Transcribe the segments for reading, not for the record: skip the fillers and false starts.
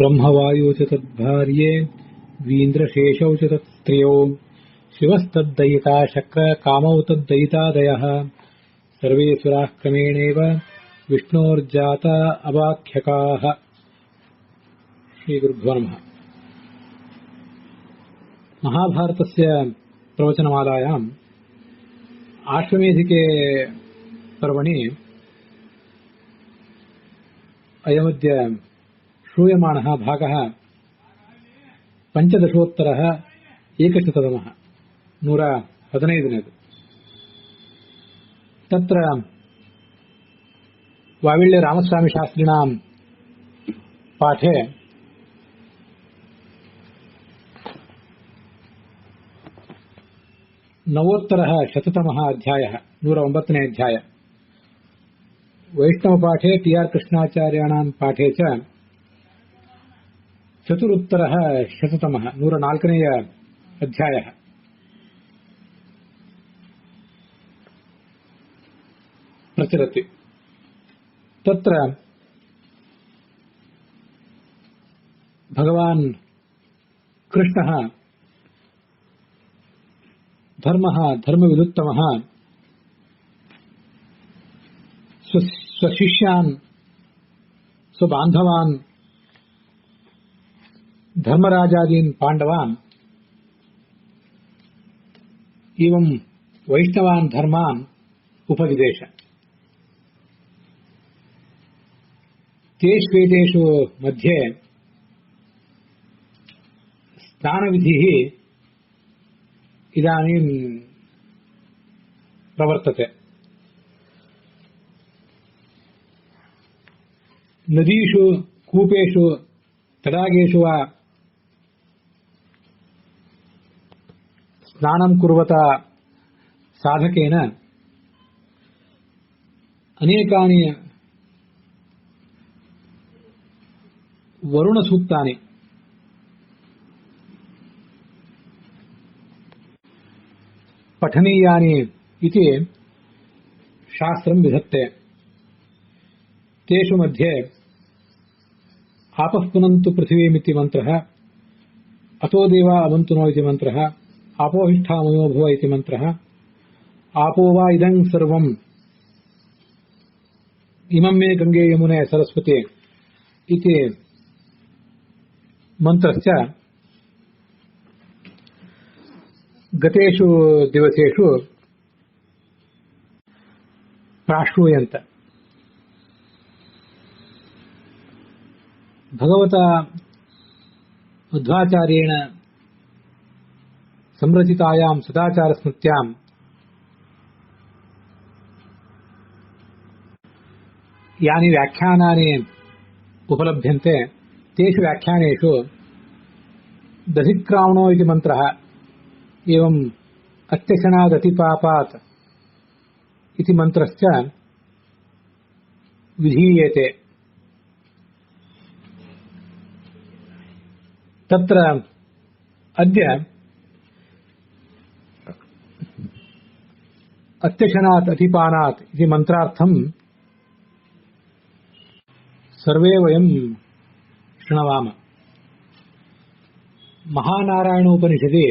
ब्रह्मवायौ च तद्भार्ये वीन्द्रशेषौ च तत्त्रयो शिवस्तद्दयिता शक्र कामौ तद्दयितादयः सर्वे सुराः क्रमेणैव विष्णोर्जाता अवाख्यकाः। श्रीगुरुभ्यो नमः। महाभारतस्य प्रवचनमालायाम् आश्वमेधिके पर्वणि अयमद्य श्रूयमाणः भागः पञ्चदशोत्तरः एकशततमः 115 तत्र वाविल्य रामस्वामिशास्त्रिणां पाठे नवोत्तरः शततमः अध्यायः 109 अध्याय। वैष्णवपाठे टी.आर. कृष्णाचार्याणां पाठे च चतुरुत्तरः शततमः 104 अध्यायः। प्रचलति। तत्र भगवान् कृष्णः धर्मविदुत्तमः स्वशिष्यान् स्वबान्धवान् धर्मराजादीन् पाण्डवान् एवं वैष्णवान् धर्मान् उपदिदेश। तेष्वेतेषु मध्ये स्नानविधिः इदानीं प्रवर्तते। नदीषु कूपेषु तडागेषु वा स्नानं कुर्वता साधकेन अनेकानि वरुणसूक्तानि पठनीयानि इति शास्त्रं विधत्ते। तेषु मध्ये आपः पुनन्तु पृथिवीमिति मन्त्रः, अतो देवा अवन्तु नो इति मन्त्रः, आपोहिष्ठामयो भुव इति मन्त्रः, आपो वा इदं सर्वम् इमं मे गंगे यमुने सरस्वती इति मन्त्रश्च गतेषु दिवसेषु प्राश्रूयन्त। भगवता मध्वाचार्येण संरचितायां सदाचारस्मृत्यां यानि व्याख्यानानि उपलभ्यन्ते तेषु व्याख्यानेषु दधिक्रावणो इति मन्त्रः एवं अत्यशनादतिपापात् इति मन्त्रश्च विधीयते। तत्र अद्य अत्यशनात् अतिपानात् इति मन्त्रार्थं सर्वे वयं शृणवाम। महानारायणोपनिषदि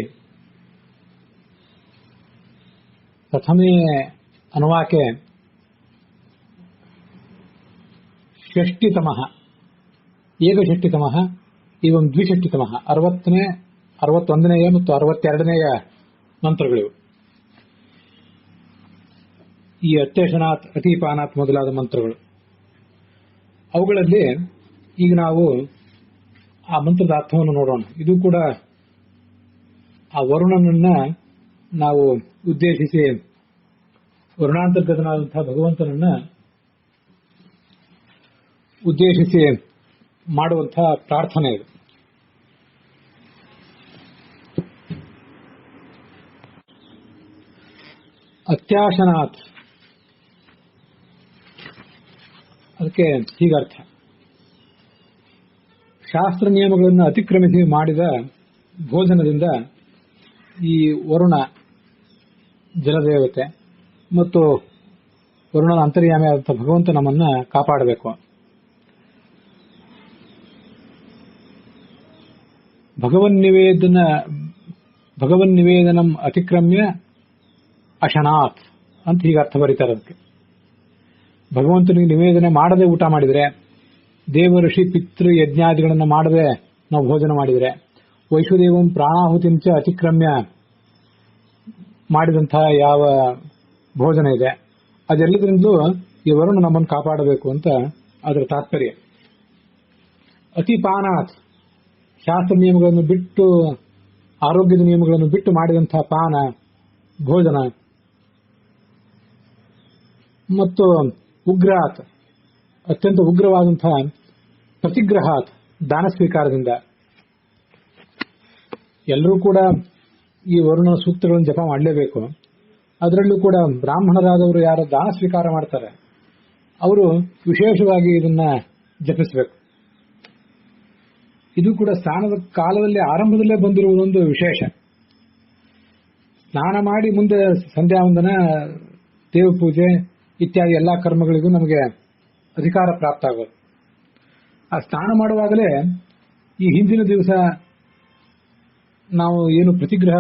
प्रथमे अनुवाके षष्टितमः एकषष्टितमः एवं द्विषष्टितमः 60ನೇ 61ನೇ ಮತ್ತು 62ನೇ ಮಂತ್ರಗಳಿವೆ। ಈ ಅತ್ಯಶನಾತ್ ಅತಿಪಾನಾತ್ ಮೊದಲಾದ ಮಂತ್ರಗಳು, ಅವುಗಳಲ್ಲಿ ಈಗ ನಾವು ಆ ಮಂತ್ರದ ಅರ್ಥವನ್ನು ನೋಡೋಣ. ಇದು ಕೂಡ ಆ ವರುಣನನ್ನ ನಾವು ಉದ್ದೇಶಿಸಿ ವರುಣಾಂತರ್ಗತನಾದಂತಹ ಭಗವಂತನನ್ನ ಉದ್ದೇಶಿಸಿ ಮಾಡುವಂತಹ ಪ್ರಾರ್ಥನೆ ಇದು. ಅತ್ಯಾಶನಾತ್ ಅದಕ್ಕೆ ಹೀಗರ್ಥ, ಶಾಸ್ತ್ರ ನಿಯಮಗಳನ್ನು ಅತಿಕ್ರಮಿಸಿ ಮಾಡಿದ ಭೋಜನದಿಂದ ಈ ವರುಣ ಜಲದೇವತೆ ಮತ್ತು ವರುಣನ ಅಂತರ್ಯಾಮಿಯಾದಂಥ ಭಗವಂತ ನಮ್ಮನ್ನ ಕಾಪಾಡಬೇಕು. ಭಗವನ್ನಿವೇದನಂ ಅತಿಕ್ರಮ್ಯ ಅಶನಾಥ್ ಅಂತ ಹೀಗೆ ಅರ್ಥ ಬರೀತಾರೆ ಅದಕ್ಕೆ. ಭಗವಂತನಿಗೆ ನಿವೇದನೆ ಮಾಡದೆ ಊಟ ಮಾಡಿದರೆ, ದೇವ ಋಷಿ ಪಿತೃ ಯಜ್ಞಾದಿಗಳನ್ನು ಮಾಡದೆ ನಾವು ಭೋಜನ ಮಾಡಿದರೆ, ವೈಶ್ವದೇವಂ ಪ್ರಾಣಾಹುತಿಂಚ ಅತಿಕ್ರಮ್ಯ ಮಾಡಿದಂತಹ ಯಾವ ಭೋಜನ ಇದೆ ಅದೆಲ್ಲದರಿಂದಲೂ ಈ ವರುಣ ನಮ್ಮನ್ನು ಕಾಪಾಡಬೇಕು ಅಂತ ಅದರ ತಾತ್ಪರ್ಯ. ಅತಿಪಾನಾತ್, ಶಾಸ್ತ್ರ ನಿಯಮಗಳನ್ನು ಬಿಟ್ಟು, ಆರೋಗ್ಯದ ನಿಯಮಗಳನ್ನು ಬಿಟ್ಟು ಮಾಡಿದಂತಹ ಪಾನ ಭೋಜನ, ಮತ್ತು ಉಗ್ರಾತ್, ಅತ್ಯಂತ ಉಗ್ರವಾದಂತಹ ಪ್ರತಿಗ್ರಹಾತ್, ದಾನ ಸ್ವೀಕಾರದಿಂದ. ಎಲ್ಲರೂ ಕೂಡ ಈ ವರುಣ ಸೂಕ್ತಗಳನ್ನು ಜಪ ಮಾಡಲೇಬೇಕು. ಅದರಲ್ಲೂ ಕೂಡ ಬ್ರಾಹ್ಮಣರಾದವರು ಯಾರು ದಾನ ಸ್ವೀಕಾರ ಮಾಡ್ತಾರೆ ಅವರು ವಿಶೇಷವಾಗಿ ಇದನ್ನ ಜಪಿಸಬೇಕು. ಇದು ಕೂಡ ಸ್ನಾನದ ಕಾಲದಲ್ಲಿ ಆರಂಭದಲ್ಲೇ ಬಂದಿರುವುದೊಂದು ವಿಶೇಷ. ಸ್ನಾನ ಮಾಡಿ ಮುಂದೆ ಸಂಧ್ಯಾ ವಂದನ, ದೇವಪೂಜೆ ಇತ್ಯಾದಿ ಎಲ್ಲಾ ಕರ್ಮಗಳಿಗೂ ನಮಗೆ ಅಧಿಕಾರ ಪ್ರಾಪ್ತ ಆಗೋದು. ಆ ಸ್ನಾನ ಮಾಡುವಾಗಲೇ ಈ ಹಿಂದಿನ ದಿವಸ ನಾವು ಏನು ಪ್ರತಿಗ್ರಹ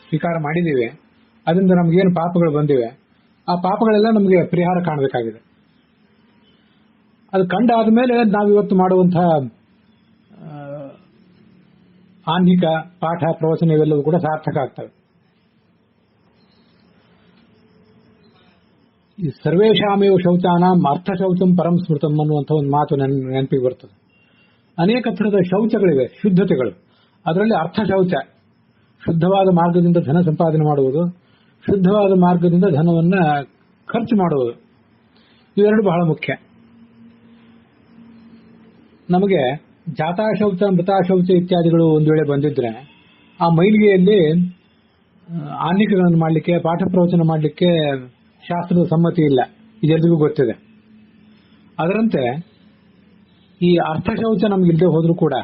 ಸ್ವೀಕಾರ ಮಾಡಿದ್ದೀವಿ ಅದರಿಂದ ನಮಗೇನು ಪಾಪಗಳು ಬಂದಿವೆ ಆ ಪಾಪಗಳೆಲ್ಲ ನಮಗೆ ಪರಿಹಾರ ಕಾಣಬೇಕಾಗಿದೆ. ಅದು ಕಂಡಾದ ಮೇಲೆ ನಾವಿವತ್ತು ಮಾಡುವಂತಹ ಆನ್ಹಿಕ ಪಾಠ ಪ್ರವಚನ ಇವೆಲ್ಲವೂ ಕೂಡ ಸಾರ್ಥಕ ಆಗ್ತವೆ. ಈ ಸರ್ವೇಶಾಮೇವ ಶೌಚಾನಾಂ ಅರ್ಥ ಶೌಚಂ ಪರಂ ಸ್ಮೃತಂ ಅನ್ನುವಂಥ ಒಂದು ಮಾತು ನೆನಪಿಗೆ ಬರ್ತದೆ. ಅನೇಕ ಥರದ ಶೌಚಗಳಿವೆ, ಶುದ್ಧತೆಗಳು. ಅದರಲ್ಲಿ ಅರ್ಥ ಶೌಚ, ಶುದ್ಧವಾದ ಮಾರ್ಗದಿಂದ ಧನ ಸಂಪಾದನೆ ಮಾಡುವುದು, ಶುದ್ಧವಾದ ಮಾರ್ಗದಿಂದ ಧನವನ್ನ ಖರ್ಚು ಮಾಡುವುದು, ಇವೆರಡು ಬಹಳ ಮುಖ್ಯ. ನಮಗೆ ಜಾತಾಶೌಚ ಮೃತಾಶೌಚ ಇತ್ಯಾದಿಗಳು ಒಂದು ವೇಳೆ ಬಂದಿದ್ರೆ ಆ ಮೈಲಿಗೆಯಲ್ಲಿ ಆನ್ಹಿಕಗಳನ್ನು ಮಾಡಲಿಕ್ಕೆ, ಪಾಠ ಪ್ರವಚನ ಮಾಡಲಿಕ್ಕೆ ಶಾಸ್ತ್ರದ ಸಮ್ಮತಿ ಇಲ್ಲ, ಇದೆಲ್ಲರಿಗೂ ಗೊತ್ತಿದೆ. ಅದರಂತೆ ಈ ಅರ್ಥಶೌಚ ನಮಗಿಲ್ಲದೆ ಹೋದ್ರೂ ಕೂಡ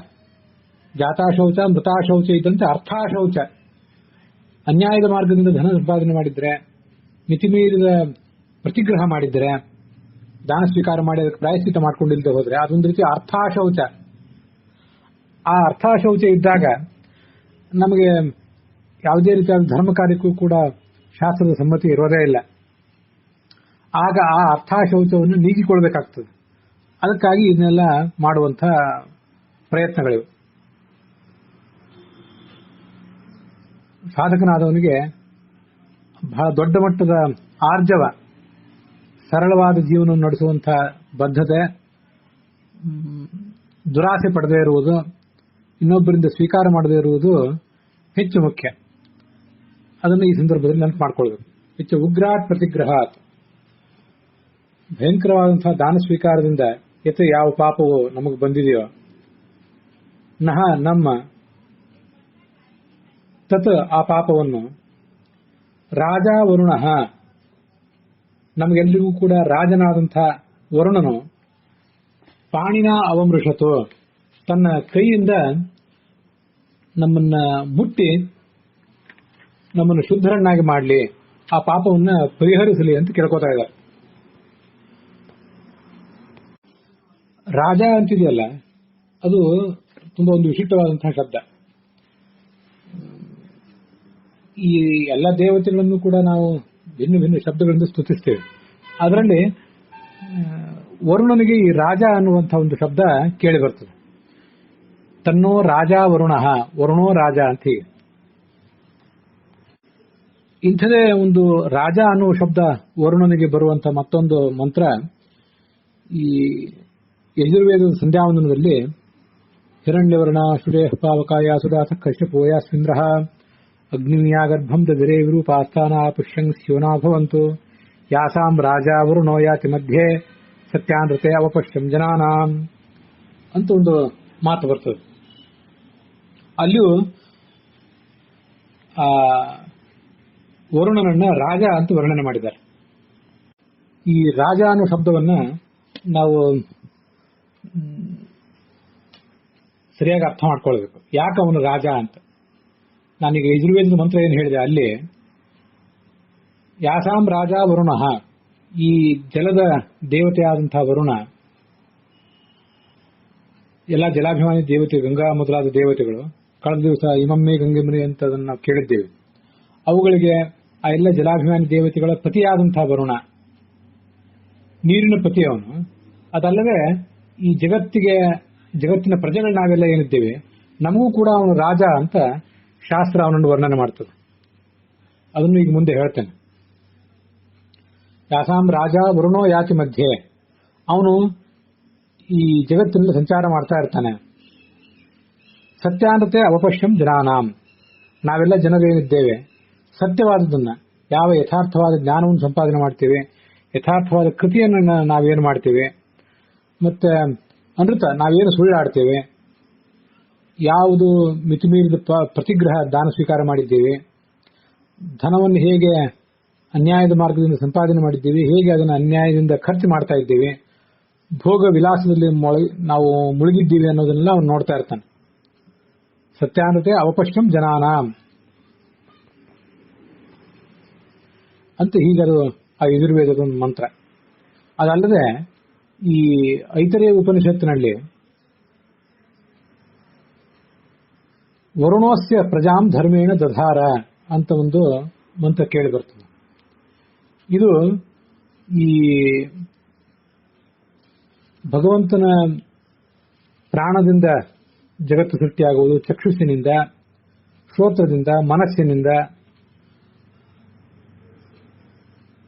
ಜಾತಾಶೌಚ ಮೃತಾಶೌಚ ಇದ್ದಂತೆ ಅರ್ಥಾಶೌಚ, ಅನ್ಯಾಯದ ಮಾರ್ಗದಿಂದ ಧನ ಸಂಪಾದನೆ ಮಾಡಿದ್ರೆ, ಮಿತಿಮೀರಿದ ಪ್ರತಿಗ್ರಹ ಮಾಡಿದ್ರೆ, ದಾನ ಸ್ವೀಕಾರ ಮಾಡಿ ಅದಕ್ಕೆ ಪ್ರಾಯಶ್ಚಿತ್ತ ಮಾಡ್ಕೊಂಡಿಲ್ಲದೆ ಹೋದ್ರೆ ಅದೊಂದು ರೀತಿ ಅರ್ಥಾಶೌಚ. ಆ ಅರ್ಥಾಶೌಚ ಇದ್ದಾಗ ನಮಗೆ ಯಾವುದೇ ರೀತಿಯಾದ ಧರ್ಮ ಕಾರ್ಯಕ್ಕೂ ಕೂಡ ಶಾಸ್ತ್ರದ ಸಮ್ಮತಿ ಇರೋದೇ ಇಲ್ಲ. ಆಗ ಆ ಅರ್ಥಾಶೌಚವನ್ನು ನೀಗಿಕೊಳ್ಬೇಕಾಗ್ತದೆ. ಅದಕ್ಕಾಗಿ ಇದನ್ನೆಲ್ಲ ಮಾಡುವಂಥ ಪ್ರಯತ್ನಗಳಿವೆ. ಸಾಧಕನಾದವನಿಗೆ ಬಹಳ ದೊಡ್ಡ ಮಟ್ಟದ ಆರ್ಜವ, ಸರಳವಾದ ಜೀವನವನ್ನು ನಡೆಸುವಂಥ ಬದ್ಧತೆ, ದುರಾಸೆ ಪಡೆದೇ ಇರುವುದು, ಇನ್ನೊಬ್ಬರಿಂದ ಸ್ವೀಕಾರ ಮಾಡದೇ ಇರುವುದು ಹೆಚ್ಚು ಮುಖ್ಯ. ಅದನ್ನು ಈ ಸಂದರ್ಭದಲ್ಲಿ ನೆನಪು ಮಾಡಿಕೊಳ್ಬೇಕು. ಹೆಚ್ಚು ಉಗ್ರಾಟ್ ಪ್ರತಿಗ್ರಹಾತ್, ಭಯಂಕರವಾದಂತಹ ದಾನ ಸ್ವೀಕಾರದಿಂದ ಯಾವ ಪಾಪವು ನಮಗೆ ಬಂದಿದೆಯೋ ನಹ ನಮ್ಮ ತತ್, ಆ ಪಾಪವನ್ನು ರಾಜ ವರುಣ, ನಮಗೆಲ್ಲರಿಗೂ ಕೂಡ ರಾಜನಾದಂತಹ ವರುಣನು ಪಾಣಿನ ಅವಮೃಷತು, ತನ್ನ ಕೈಯಿಂದ ನಮ್ಮನ್ನ ಮುಟ್ಟಿ ನಮ್ಮನ್ನು ಶುದ್ಧರನ್ನಾಗಿ ಮಾಡಲಿ, ಆ ಪಾಪವನ್ನು ಪರಿಹರಿಸಲಿ ಅಂತ ಕೇಳ್ಕೊತಾ ಇದ್ದಾರೆ. ರಾಜ ಅಂತಿದೆಯಲ್ಲ, ಅದು ತುಂಬಾ ಒಂದು ವಿಶಿಷ್ಟವಾದಂತಹ ಶಬ್ದ. ಈ ಎಲ್ಲ ದೇವತೆಗಳನ್ನು ಕೂಡ ನಾವು ಭಿನ್ನ ಭಿನ್ನ ಶಬ್ದಗಳಿಂದ ಸ್ತುತಿಸ್ತೇವೆ. ಅದರಲ್ಲಿ ವರುಣನಿಗೆ ಈ ರಾಜ ಅನ್ನುವಂಥ ಒಂದು ಶಬ್ದ ಕೇಳಿ ಬರ್ತದೆ. ತನ್ನೋ ರಾಜ ವರುಣ, ವರುಣೋ ರಾಜ ಅಂತ ಹೀಗೆ. ಇಂಥದೇ ಒಂದು ರಾಜ ಅನ್ನುವ ಶಬ್ದ ವರುಣನಿಗೆ ಬರುವಂತ ಮತ್ತೊಂದು ಮಂತ್ರ ಈ ಯಜುರ್ವೇದದ ಸಂಧ್ಯಾವಂದನದಲ್ಲಿ ಹಿರಣ್ಯವರ್ಣ ಸುರೇಹ ಪಾವಕಾಯ ಸುರಾಥ ಕಶ್ಯಪೋಯಾಸ್ಮಿಂದ್ರ ಅಗ್ನಿಮಿಯಾ ಗರ್ಭಂ ದದಿರೇ ವಿರೂಪಾಸ್ಥಾನ ಪುಷ್ಯಂ ಸ್ಯೋನಾ ಭವಂತು ಯಾಸಾಂ ರಾಜ ವರುಣೋ ಯಾತಿ ಮಧ್ಯೆ ಸತ್ಯಾನೃತೆ ಅವಪಶ್ಯಂ ಜನಾನಾಂ ಅಂತ ಒಂದು ಮಾತು ಬರ್ತದೆ. ಅಲ್ಲಿಯೂ ವರುಣನನ್ನ ರಾಜ ಅಂತ ವರ್ಣನೆ ಮಾಡಿದ್ದಾರೆ. ಈ ರಾಜ ಅನ್ನೋ ಶಬ್ದವನ್ನ ನಾವು ಸರಿಯಾಗಿ ಅರ್ಥ ಮಾಡ್ಕೊಳ್ಬೇಕು. ಯಾಕೆ ಅವನು ರಾಜ ಅಂತ. ನಾನೀಗ ಯಜುರ್ವೇದದ ಮಂತ್ರ ಏನು ಹೇಳಿದೆ, ಅಲ್ಲಿ ಯಾಸಾಂ ರಾಜ ವರುಣ, ಈ ಜಲದ ದೇವತೆಯಾದಂತಹ ವರುಣ, ಎಲ್ಲ ಜಲಾಭಿಮಾನಿ ದೇವತೆ ಗಂಗಾ ಮೊದಲಾದ ದೇವತೆಗಳು ಕಳೆದ ದಿವಸ ಇಮಮ್ಮೆ ಗಂಗೆಮರಿ ಅಂತ ಅದನ್ನು ನಾವು ಕೇಳಿದ್ದೇವೆ. ಅವುಗಳಿಗೆ ಆ ಎಲ್ಲ ಜಲಾಭಿಮಾನಿ ದೇವತೆಗಳ ಪತಿಯಾದಂತಹ ವರುಣ, ನೀರಿನ ಪತಿಯವನು. ಅದಲ್ಲದೆ ಈ ಜಗತ್ತಿನ ಪ್ರಜೆಗಳು ನಾವೆಲ್ಲ ಏನಿದ್ದೇವೆ, ನಮಗೂ ಕೂಡ ಅವನು ರಾಜ ಅಂತ ಶಾಸ್ತ್ರ ಅವನನ್ನು ವರ್ಣನೆ ಮಾಡ್ತದೆ. ಅದನ್ನು ಈಗ ಮುಂದೆ ಹೇಳ್ತೇನೆ. ಯಾಸಾಂ ರಾಜ ವರುಣೋ ಯಾತಿ ಮಧ್ಯೆ, ಅವನು ಈ ಜಗತ್ತಿನಲ್ಲಿ ಸಂಚಾರ ಮಾಡ್ತಾ ಇರ್ತಾನೆ. ಸತ್ಯಾನತೆ ಅವಪಶ್ಯಂ ಜನಾನಾಂ, ನಾವೆಲ್ಲ ಜನರೇನಿದ್ದೇವೆ ಸತ್ಯವಾದದನ್ನ, ಯಾವ ಯಥಾರ್ಥವಾದ ಜ್ಞಾನವನ್ನು ಸಂಪಾದನೆ ಮಾಡ್ತೇವೆ, ಯಥಾರ್ಥವಾದ ಕೃತಿಯನ್ನು ನಾವೇನು ಮಾಡ್ತೇವೆ, ಮತ್ತೆ ಅನೃತ ನಾವೇನು ಸುಳ್ಳಾಡ್ತೇವೆ, ಯಾವುದು ಮಿತಿಮೀರಿದ ಪ್ರತಿಗ್ರಹ ದಾನ ಸ್ವೀಕಾರ ಮಾಡಿದ್ದೇವೆ, ಧನವನ್ನು ಹೇಗೆ ಅನ್ಯಾಯದ ಮಾರ್ಗದಿಂದ ಸಂಪಾದನೆ ಮಾಡಿದ್ದೇವೆ, ಹೇಗೆ ಅದನ್ನು ಅನ್ಯಾಯದಿಂದ ಖರ್ಚು ಮಾಡ್ತಾ ಇದ್ದೇವೆ, ಭೋಗ ವಿಲಾಸದಲ್ಲಿ ನಾವು ಮುಳುಗಿದ್ದೀವಿ ಅನ್ನೋದನ್ನೆಲ್ಲ ಅವನು ನೋಡ್ತಾ ಇರ್ತಾನೆ. ಸತ್ಯಾನತೆ ಅವಪಶ್ಯಂ ಜನಾನಾಂ ಅಂತ ಹೀಗದು ಆ ಯಜುರ್ವೇದದ ಒಂದು ಮಂತ್ರ. ಅದಲ್ಲದೆ ಈ ಐತರೇಯ ಉಪನಿಷತ್ತಿನಲ್ಲಿ ವರುಣೋಸ್ಯ ಪ್ರಜಾಂ ಧರ್ಮೇಣ ದಧಾರ ಅಂತ ಒಂದು ಮಂತ್ರ ಕೇಳಿ ಬರ್ತದೆ. ಇದು ಈ ಭಗವಂತನ ಪ್ರಾಣದಿಂದ ಜಗತ್ತು ಸೃಷ್ಟಿಯಾಗುವುದು, ಚಕ್ಷುಸ್ಸಿನಿಂದ, ಶ್ರೋತ್ರದಿಂದ, ಮನಸ್ಸಿನಿಂದ,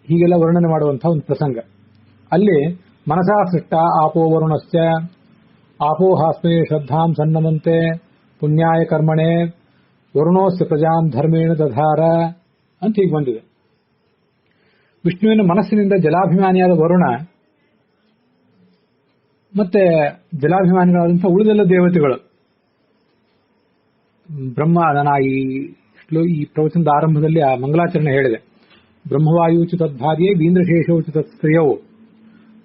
ಹೀಗೆಲ್ಲ ವರ್ಣನೆ ಮಾಡುವಂತಹ ಒಂದು ಪ್ರಸಂಗ. ಅಲ್ಲಿ ಮನಸಾ ಸೃಷ್ಟ ಆಪೋ ವರುಣಸ್ಯ ಆಪೋ ಹಾಸ್ಮೇ ಶ್ರದ್ಧಾಂ ಸನ್ನಮಂತೆ ಪುಣ್ಯಾಯ ಕರ್ಮಣೆ ವರುಣೋಸ್ಯ ಪ್ರಜಾಂ ಧರ್ಮೇಣ ದಧಾರ ಅಂತ ಹೀಗೆ ಬಂದಿದೆ. ವಿಷ್ಣುವಿನ ಮನಸ್ಸಿನಿಂದ ಜಲಾಭಿಮಾನಿಯಾದ ವರುಣ ಮತ್ತೆ ಜಲಾಭಿಮಾನಿಗಳಾದಂತಹ ಉಳಿದೆಲ್ಲ ದೇವತೆಗಳು, ಬ್ರಹ್ಮ, ನಾನು ಈ ಪ್ರವಚನದ ಆರಂಭದಲ್ಲಿ ಆ ಮಂಗಲಾಚರಣೆ ಹೇಳಿದೆ. ಬ್ರಹ್ಮವಾಯುಚು ತದ್ಭಾರ್ಯೆ ವೀಂದ್ರಶೇಷೌಚು ತತ್ಸ್ತ್ರೀಯವು,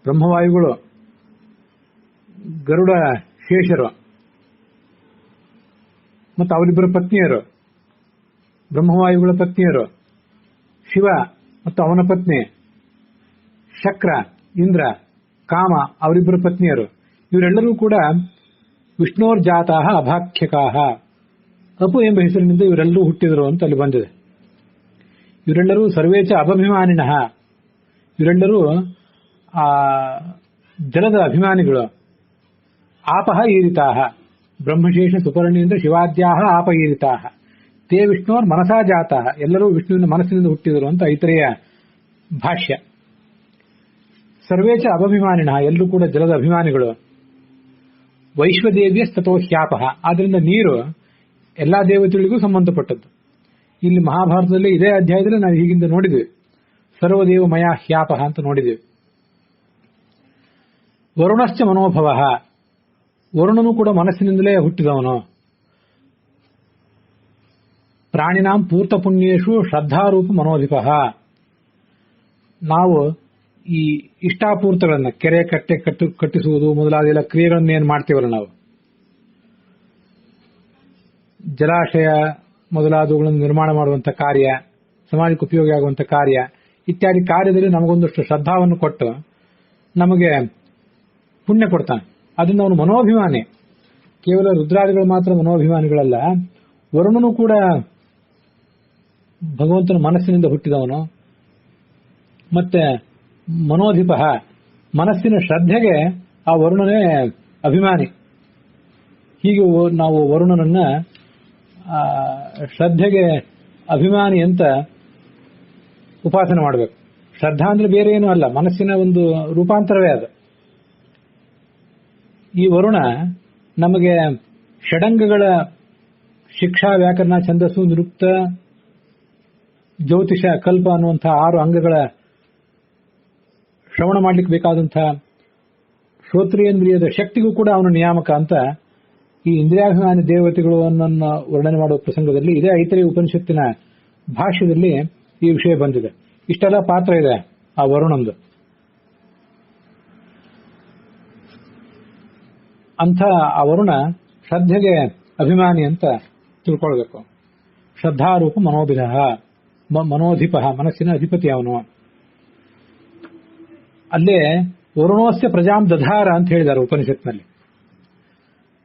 ಬ್ರಹ್ಮವಾಯುಗಳು, ಗರುಡ ಶೇಷರು ಮತ್ತು ಅವರಿಬ್ಬರ ಪತ್ನಿಯರು, ಬ್ರಹ್ಮವಾಯುಗಳ ಪತ್ನಿಯರು, ಶಿವ ಮತ್ತು ಅವನ ಪತ್ನಿ, ಶಕ್ರ, ಇಂದ್ರ, ಕಾಮ ಅವರಿಬ್ಬರ ಪತ್ನಿಯರು, ಇವರೆಲ್ಲರೂ ಕೂಡ ವಿಷ್ಣೋರ್ ಜಾತಾಹ ಅಭಾಖ್ಯಕಾಹ, ಅಪು ಎಂಬ ಹೆಸರಿನಿಂದ ಇವರೆಲ್ಲರೂ ಹುಟ್ಟಿದರು ಅಂತ ಅಲ್ಲಿ ಬಂದಿದೆ. ಇವರೆಲ್ಲರೂ ಸರ್ವೇಚ ಅಭಭಿಮಾನಿನಃ, ಇವರೆಲ್ಲರೂ ಆ ಜಲದ ಅಭಿಮಾನಿಗಳು. ಆಪಹ ಈರಿತಾಹ, ಬ್ರಹ್ಮಶೇಷ ಸುಪರ್ಣೇಂದ್ರ ಶಿವಾದ್ಯಾಹ ಆಪ ಈರಿತಾಹ, ತೇ ವಿಷ್ಣೋರ್ ಮನಸಾ ಜಾತಾಹ, ಎಲ್ಲರೂ ವಿಷ್ಣುವಿನ ಮನಸ್ಸಿನಿಂದ ಹುಟ್ಟಿದರು ಅಂತ ಐತರೆಯ ಭಾಷ್ಯ. ಸರ್ವೇಚ ಅಭಭಿಮಾನಿನಃ, ಎಲ್ಲರೂ ಕೂಡ ಜಲದ ಅಭಿಮಾನಿಗಳು. ವೈಶ್ವದೇವಿಯ ತಥೋ ಹ್ಯಾಪಃ, ಆದ್ರಿಂದ ನೀರು ಎಲ್ಲಾ ದೇವತೆಗಳಿಗೂ ಸಂಬಂಧಪಟ್ಟದ್ದು. ಇಲ್ಲಿ ಮಹಾಭಾರತದಲ್ಲಿ ಇದೇ ಅಧ್ಯಾಯದಲ್ಲಿ ನಾವು ಹೀಗಿಂದ ನೋಡಿದ್ವಿ, ಸರ್ವದೇವ ಮಯ ಹ್ಯಾಪಃ ಅಂತ ನೋಡಿದ್ವಿ. ವರುಣಶ್ಚ ಮನೋಭವ, ವರುಣನು ಕೂಡ ಮನಸ್ಸಿನಿಂದಲೇ ಹುಟ್ಟಿದವನು. ಪ್ರಾಣಿನಾಂ ಪೂರ್ತ ಪುಣ್ಯೇಶು ಶ್ರದ್ಧಾರೂಪ ಮನೋಧಿಪಃ, ನಾವು ಈ ಇಷ್ಟಾಪೂರ್ತಗಳನ್ನ, ಕೆರೆ ಕಟ್ಟೆ ಕಟ್ಟಿಸುವುದು ಮೊದಲಾದ ಎಲ್ಲ ಕ್ರಿಯೆಗಳನ್ನು ಏನು ಮಾಡ್ತೀವಲ್ಲ ನಾವು, ಜಲಾಶಯ ಮೊದಲಾದವುಗಳನ್ನು ನಿರ್ಮಾಣ ಮಾಡುವಂಥ ಕಾರ್ಯ, ಸಮಾಜಕ್ಕೆ ಉಪಯೋಗ ಆಗುವಂಥ ಕಾರ್ಯ ಇತ್ಯಾದಿ ಕಾರ್ಯದಲ್ಲಿ ನಮಗೊಂದಷ್ಟು ಶ್ರದ್ಧಾವನ್ನು ಕೊಟ್ಟು ನಮಗೆ ಪುಣ್ಯ ಕೊಡ್ತಾನೆ. ಅದರಿಂದ ಅವನು ಮನೋಭಿಮಾನಿ. ಕೇವಲ ರುದ್ರಾದಿಗಳು ಮಾತ್ರ ಮನೋಭಿಮಾನಿಗಳಲ್ಲ, ವರುಣನು ಕೂಡ ಭಗವಂತನ ಮನಸ್ಸಿನಿಂದ ಹುಟ್ಟಿದವನು. ಮತ್ತೆ ಮನೋಧಿಪ, ಮನಸ್ಸಿನ ಶ್ರದ್ಧೆಗೆ ಆ ವರುಣನೇ ಅಭಿಮಾನಿ. ಹೀಗೆ ನಾವು ವರುಣನನ್ನ ಶ್ರದ್ಧೆಗೆ ಅಭಿಮಾನಿ ಅಂತ ಉಪಾಸನೆ ಮಾಡಬೇಕು. ಶ್ರದ್ಧಾ ಅಂದ್ರೆ ಬೇರೆ ಏನೂ ಅಲ್ಲ, ಮನಸ್ಸಿನ ಒಂದು ರೂಪಾಂತರವೇ ಅದು. ಈ ವರುಣ ನಮಗೆ ಷಡಂಗಗಳ ಶಿಕ್ಷಾ, ವ್ಯಾಕರಣ, ಛಂದಸ್ಸು, ನಿರುಕ್ತ, ಜ್ಯೋತಿಷ, ಕಲ್ಪ ಅನ್ನುವಂತಹ 6 ಅಂಗಗಳ ಶ್ರವಣ ಮಾಡ್ಲಿಕ್ಕೆ ಬೇಕಾದಂತಹ ಶ್ರೋತ್ರಿಯೇಂದ್ರಿಯದ ಶಕ್ತಿಗೂ ಕೂಡ ಅವನ ನಿಯಾಮಕ ಅಂತ ಈ ಇಂದ್ರಿಯಾಭಿಮಾನಿ ದೇವತೆಗಳು ಅನ್ನನ್ನು ವರ್ಣನೆ ಮಾಡುವ ಪ್ರಸಂಗದಲ್ಲಿ ಇದೇ ಐತರೇಯ ಉಪನಿಷತ್ತಿನ ಭಾಷ್ಯದಲ್ಲಿ ಈ ವಿಷಯ ಬಂದಿದೆ. ಇಷ್ಟೆಲ್ಲ ಪಾತ್ರ ಇದೆ ಆ ವರುಣಂದು. ಅಂಥ ಆ ವರುಣ ಶ್ರದ್ಧೆಗೆ ಅಭಿಮಾನಿ ಅಂತ ತಿಳ್ಕೊಳ್ಬೇಕು. ಶ್ರದ್ಧಾರೂಪ ಮನೋಭಿಧ, ಮನೋಧಿಪ, ಮನಸ್ಸಿನ ಅಧಿಪತಿ ಅವನು. ಅಲ್ಲೇ ವರುಣೋಸ್ಯ ಪ್ರಜಾಂ ದಧಾರ ಅಂತ ಹೇಳಿದ್ದಾರೆ ಉಪನಿಷತ್ನಲ್ಲಿ.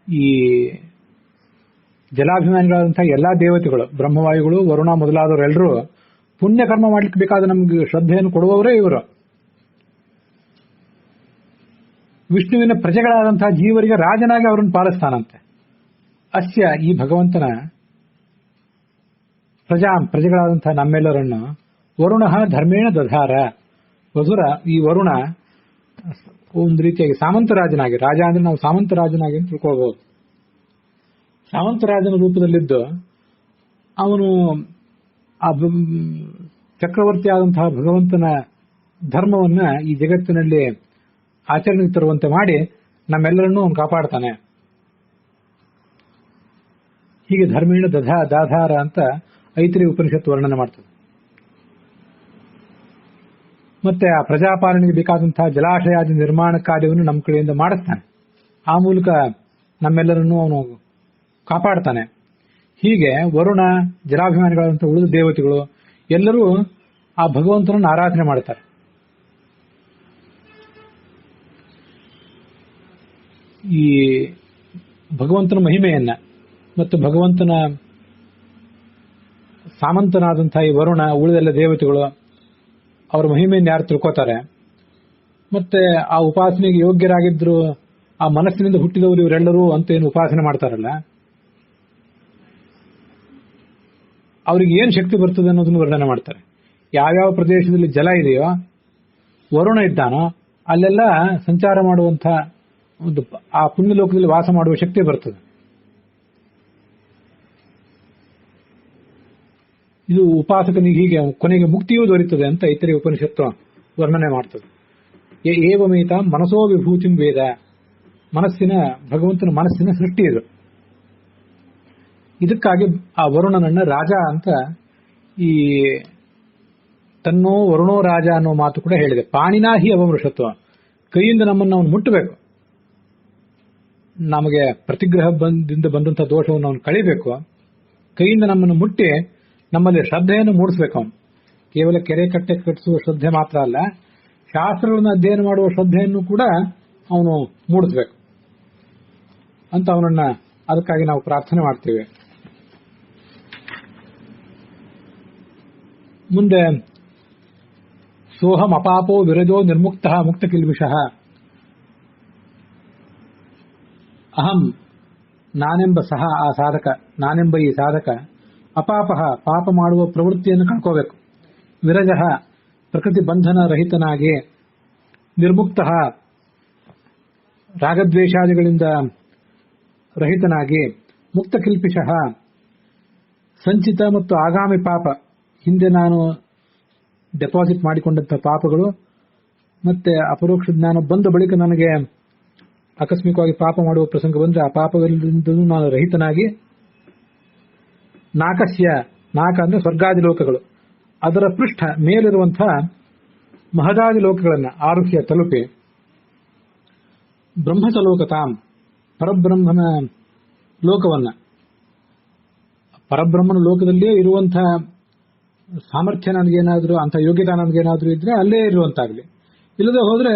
ಈ ಜಲಾಭಿಮಾನಿಗಳಾದಂತಹ ಎಲ್ಲಾ ದೇವತೆಗಳು, ಬ್ರಹ್ಮವಾಯುಗಳು, ವರುಣ ಮೊದಲಾದವರೆಲ್ಲರೂ ಪುಣ್ಯಕರ್ಮ ಮಾಡ್ಲಿಕ್ಕೆ ಬೇಕಾದ ನಮ್ಗೆ ಶ್ರದ್ಧೆಯನ್ನು ಕೊಡುವವರೇ ಇವರು. ವಿಷ್ಣುವಿನ ಪ್ರಜೆಗಳಾದಂತಹ ಜೀವರಿಗೆ ರಾಜನಾಗಿ ಅವರನ್ನು ಪಾಲಿಸ್ತಾನಂತೆ. ಅಸ್ಯ ಈ ಭಗವಂತನ ಪ್ರಜೆಗಳಾದಂತಹ ನಮ್ಮೆಲ್ಲರನ್ನು ವರುಣ ಧರ್ಮೇಣ ದಧಾರ. ಈ ವರುಣ ಒಂದು ರೀತಿಯಾಗಿ ಸಾಮಂತರಾಜನಾಗಿ, ರಾಜ ಅಂದ್ರೆ ನಾವು ಸಾಮಂತರಾಜನಾಗಿ ಅಂತ ತಿಳ್ಕೊಳ್ಬಹುದು. ಸಾಮಂತರಾಜನ ರೂಪದಲ್ಲಿದ್ದು ಅವನು ಆ ಚಕ್ರವರ್ತಿ ಆದಂತಹ ಭಗವಂತನ ಧರ್ಮವನ್ನ ಈ ಜಗತ್ತಿನಲ್ಲಿ ಆಚರಣೆಗೆ ತರುವಂತೆ ಮಾಡಿ ನಮ್ಮೆಲ್ಲರನ್ನೂ ಅವನು ಕಾಪಾಡ್ತಾನೆ. ಹೀಗೆ ಧರ್ಮೇಣ ದಾಧಾರ ಅಂತ ಐತರೇಯ ಉಪನಿಷತ್ತು ವರ್ಣನೆ ಮಾಡ್ತದೆ. ಮತ್ತೆ ಆ ಪ್ರಜಾಪಾಲನೆಗೆ ಬೇಕಾದಂತಹ ಜಲಾಶಯಾದಿ ನಿರ್ಮಾಣ ಕಾರ್ಯವನ್ನು ನಮ್ಮ ಕಡೆಯಿಂದ ಮಾಡಿಸ್ತಾನೆ. ಆ ಮೂಲಕ ನಮ್ಮೆಲ್ಲರನ್ನೂ ಅವನು ಕಾಪಾಡ್ತಾನೆ. ಹೀಗೆ ವರುಣ, ಜಲಾಭಿಮಾನಿಗಳಂತ ಉಳಿದ ದೇವತೆಗಳು ಎಲ್ಲರೂ ಆ ಭಗವಂತನನ್ನು ಆರಾಧನೆ ಮಾಡ್ತಾರೆ. ಈ ಭಗವಂತನ ಮಹಿಮೆಯನ್ನ ಮತ್ತು ಭಗವಂತನ ಸಾಮಂತನಾದಂತಹ ಈ ವರುಣ, ಉಳಿದೆಲ್ಲ ದೇವತೆಗಳು ಅವರ ಮಹಿಮೆಯನ್ನು ಯಾರು ತಿಳ್ಕೋತಾರೆ, ಮತ್ತೆ ಆ ಉಪಾಸನೆಗೆ ಯೋಗ್ಯರಾಗಿದ್ರು ಆ ಮನಸ್ಸಿನಿಂದ ಹುಟ್ಟಿದವರು ಇವರೆಲ್ಲರೂ ಅಂತ ಏನು ಉಪಾಸನೆ ಮಾಡ್ತಾರಲ್ಲ, ಅವ್ರಿಗೆ ಏನ್ ಶಕ್ತಿ ಬರ್ತದೆ ಅನ್ನೋದನ್ನು ವರ್ಣನೆ ಮಾಡ್ತಾರೆ. ಯಾವ್ಯಾವ ಪ್ರದೇಶದಲ್ಲಿ ಜಲ ಇದೆಯೋ, ವರುಣ ಇದ್ದಾನೋ ಅಲ್ಲೆಲ್ಲ ಸಂಚಾರ ಮಾಡುವಂತ ಒಂದು ಆ ಪುಣ್ಯಲೋಕದಲ್ಲಿ ವಾಸ ಮಾಡುವ ಶಕ್ತಿ ಬರ್ತದೆ. ಇದು ಉಪಾಸಕನಿಗೆ ಹೀಗೆ ಕೊನೆಗೆ ಮುಕ್ತಿಯೂ ದೊರೆಯುತ್ತದೆ ಅಂತ ಐತರೇಯ ಉಪನಿಷತ್ತು ವರ್ಣನೆ ಮಾಡ್ತದೆ. ಏವಮೇತ ಮನಸೋ ವಿಭೂತಿಂ ವೇದ. ಭಗವಂತನ ಮನಸ್ಸಿನ ಸೃಷ್ಟಿ ಇದು. ಇದಕ್ಕಾಗಿ ಆ ವರುಣನನ್ನ ರಾಜ ಅಂತ ಈ ತನ್ನೋ ವರುಣೋ ರಾಜ ಅನ್ನೋ ಮಾತು ಕೂಡ ಹೇಳಿದೆ. ಪಾಣಿನಾಹಿ ಅವಮೃಷತ್ವ, ಕೈಯಿಂದ ನಮ್ಮನ್ನು ಅವನು ಮುಟ್ಟಬೇಕು. ನಮಗೆ ಪ್ರತಿಗ್ರಹದಿಂದ ಬಂದಂತಹ ದೋಷವನ್ನು ಅವನು ಕಳಿಬೇಕು. ಕೈಯಿಂದ ನಮ್ಮನ್ನು ಮುಟ್ಟಿ ನಮ್ಮಲ್ಲಿ ಶ್ರದ್ಧೆಯನ್ನು ಮೂಡಿಸಬೇಕು. ಅವನು ಕೇವಲ ಕೆರೆ ಕಟ್ಟೆ ಕಟ್ಟಿಸುವ ಶ್ರದ್ಧೆ ಮಾತ್ರ ಅಲ್ಲ, ಶಾಸ್ತ್ರಗಳನ್ನು ಅಧ್ಯಯನ ಮಾಡುವ ಶ್ರದ್ಧೆಯನ್ನು ಕೂಡ ಅವನು ಮೂಡಿಸಬೇಕು ಅಂತ ಅವನನ್ನ ಅದಕ್ಕಾಗಿ ನಾವು ಪ್ರಾರ್ಥನೆ ಮಾಡ್ತೇವೆ. ಮುಂದೆ ಸೋಹಂ ಅಪಾಪೋ ವಿರಜೋ ನಿರ್ಮುಕ್ತ ಮುಕ್ತ ಕಿಲ್ಬಿಷಃ. ಅಹಂ ನಾನೆಂಬ ಸಹ ಆ ಸಾಧಕ, ನಾನೆಂಬ ಈ ಸಾಧಕ, ಅಪಾಪಃ ಪಾಪ ಮಾಡುವ ಪ್ರವೃತ್ತಿಯನ್ನು ಕಳ್ಕೋಬೇಕು, ವಿರಜಃ ಪ್ರಕೃತಿ ಬಂಧನ ರಹಿತನಾಗಿ, ನಿರ್ಮುಕ್ತ ರಾಗದ್ವೇಷಾದಿಗಳಿಂದ ರಹಿತನಾಗಿ, ಮುಕ್ತ ಕಿಲ್ಪಿಷಃ ಸಂಚಿತ ಮತ್ತು ಆಗಾಮಿ ಪಾಪ, ಹಿಂದೆ ನಾನು ಡೆಪಾಸಿಟ್ ಮಾಡಿಕೊಂಡಂತಹ ಪಾಪಗಳು ಮತ್ತೆ ಅಪರೋಕ್ಷ ಜ್ಞಾನ ಬಂದ ಬಳಿಕ ನನಗೆ ಆಕಸ್ಮಿಕವಾಗಿ ಪಾಪ ಮಾಡುವ ಪ್ರಸಂಗ ಬಂದರೆ ಆ ಪಾಪಗಳಿಂದಲೂ ನಾನು ರಹಿತನಾಗಿ, ನಾಕ ಅಂದ್ರೆ ಸ್ವರ್ಗಾದಿ ಲೋಕಗಳು, ಅದರ ಪೃಷ್ಠ ಮೇಲಿರುವಂತಹ ಮಹದಾದಿ ಲೋಕಗಳನ್ನ ಆರುಹ್ಯ ತಲುಪಿ, ಬ್ರಹ್ಮಸಲೋಕತಾಂ ಪರಬ್ರಹ್ಮನ ಲೋಕವನ್ನ, ಪರಬ್ರಹ್ಮನ ಲೋಕದಲ್ಲಿಯೇ ಇರುವಂತಹ ಸಾಮರ್ಥ್ಯ ನನಗೇನಾದ್ರೂ ಅಂತ ಯೋಗ್ಯತಾ ನನಗೇನಾದ್ರೂ ಇದ್ರೆ ಅಲ್ಲೇ ಇರುವಂತಾಗ್ಲಿ, ಇಲ್ಲದೆ ಹೋದ್ರೆ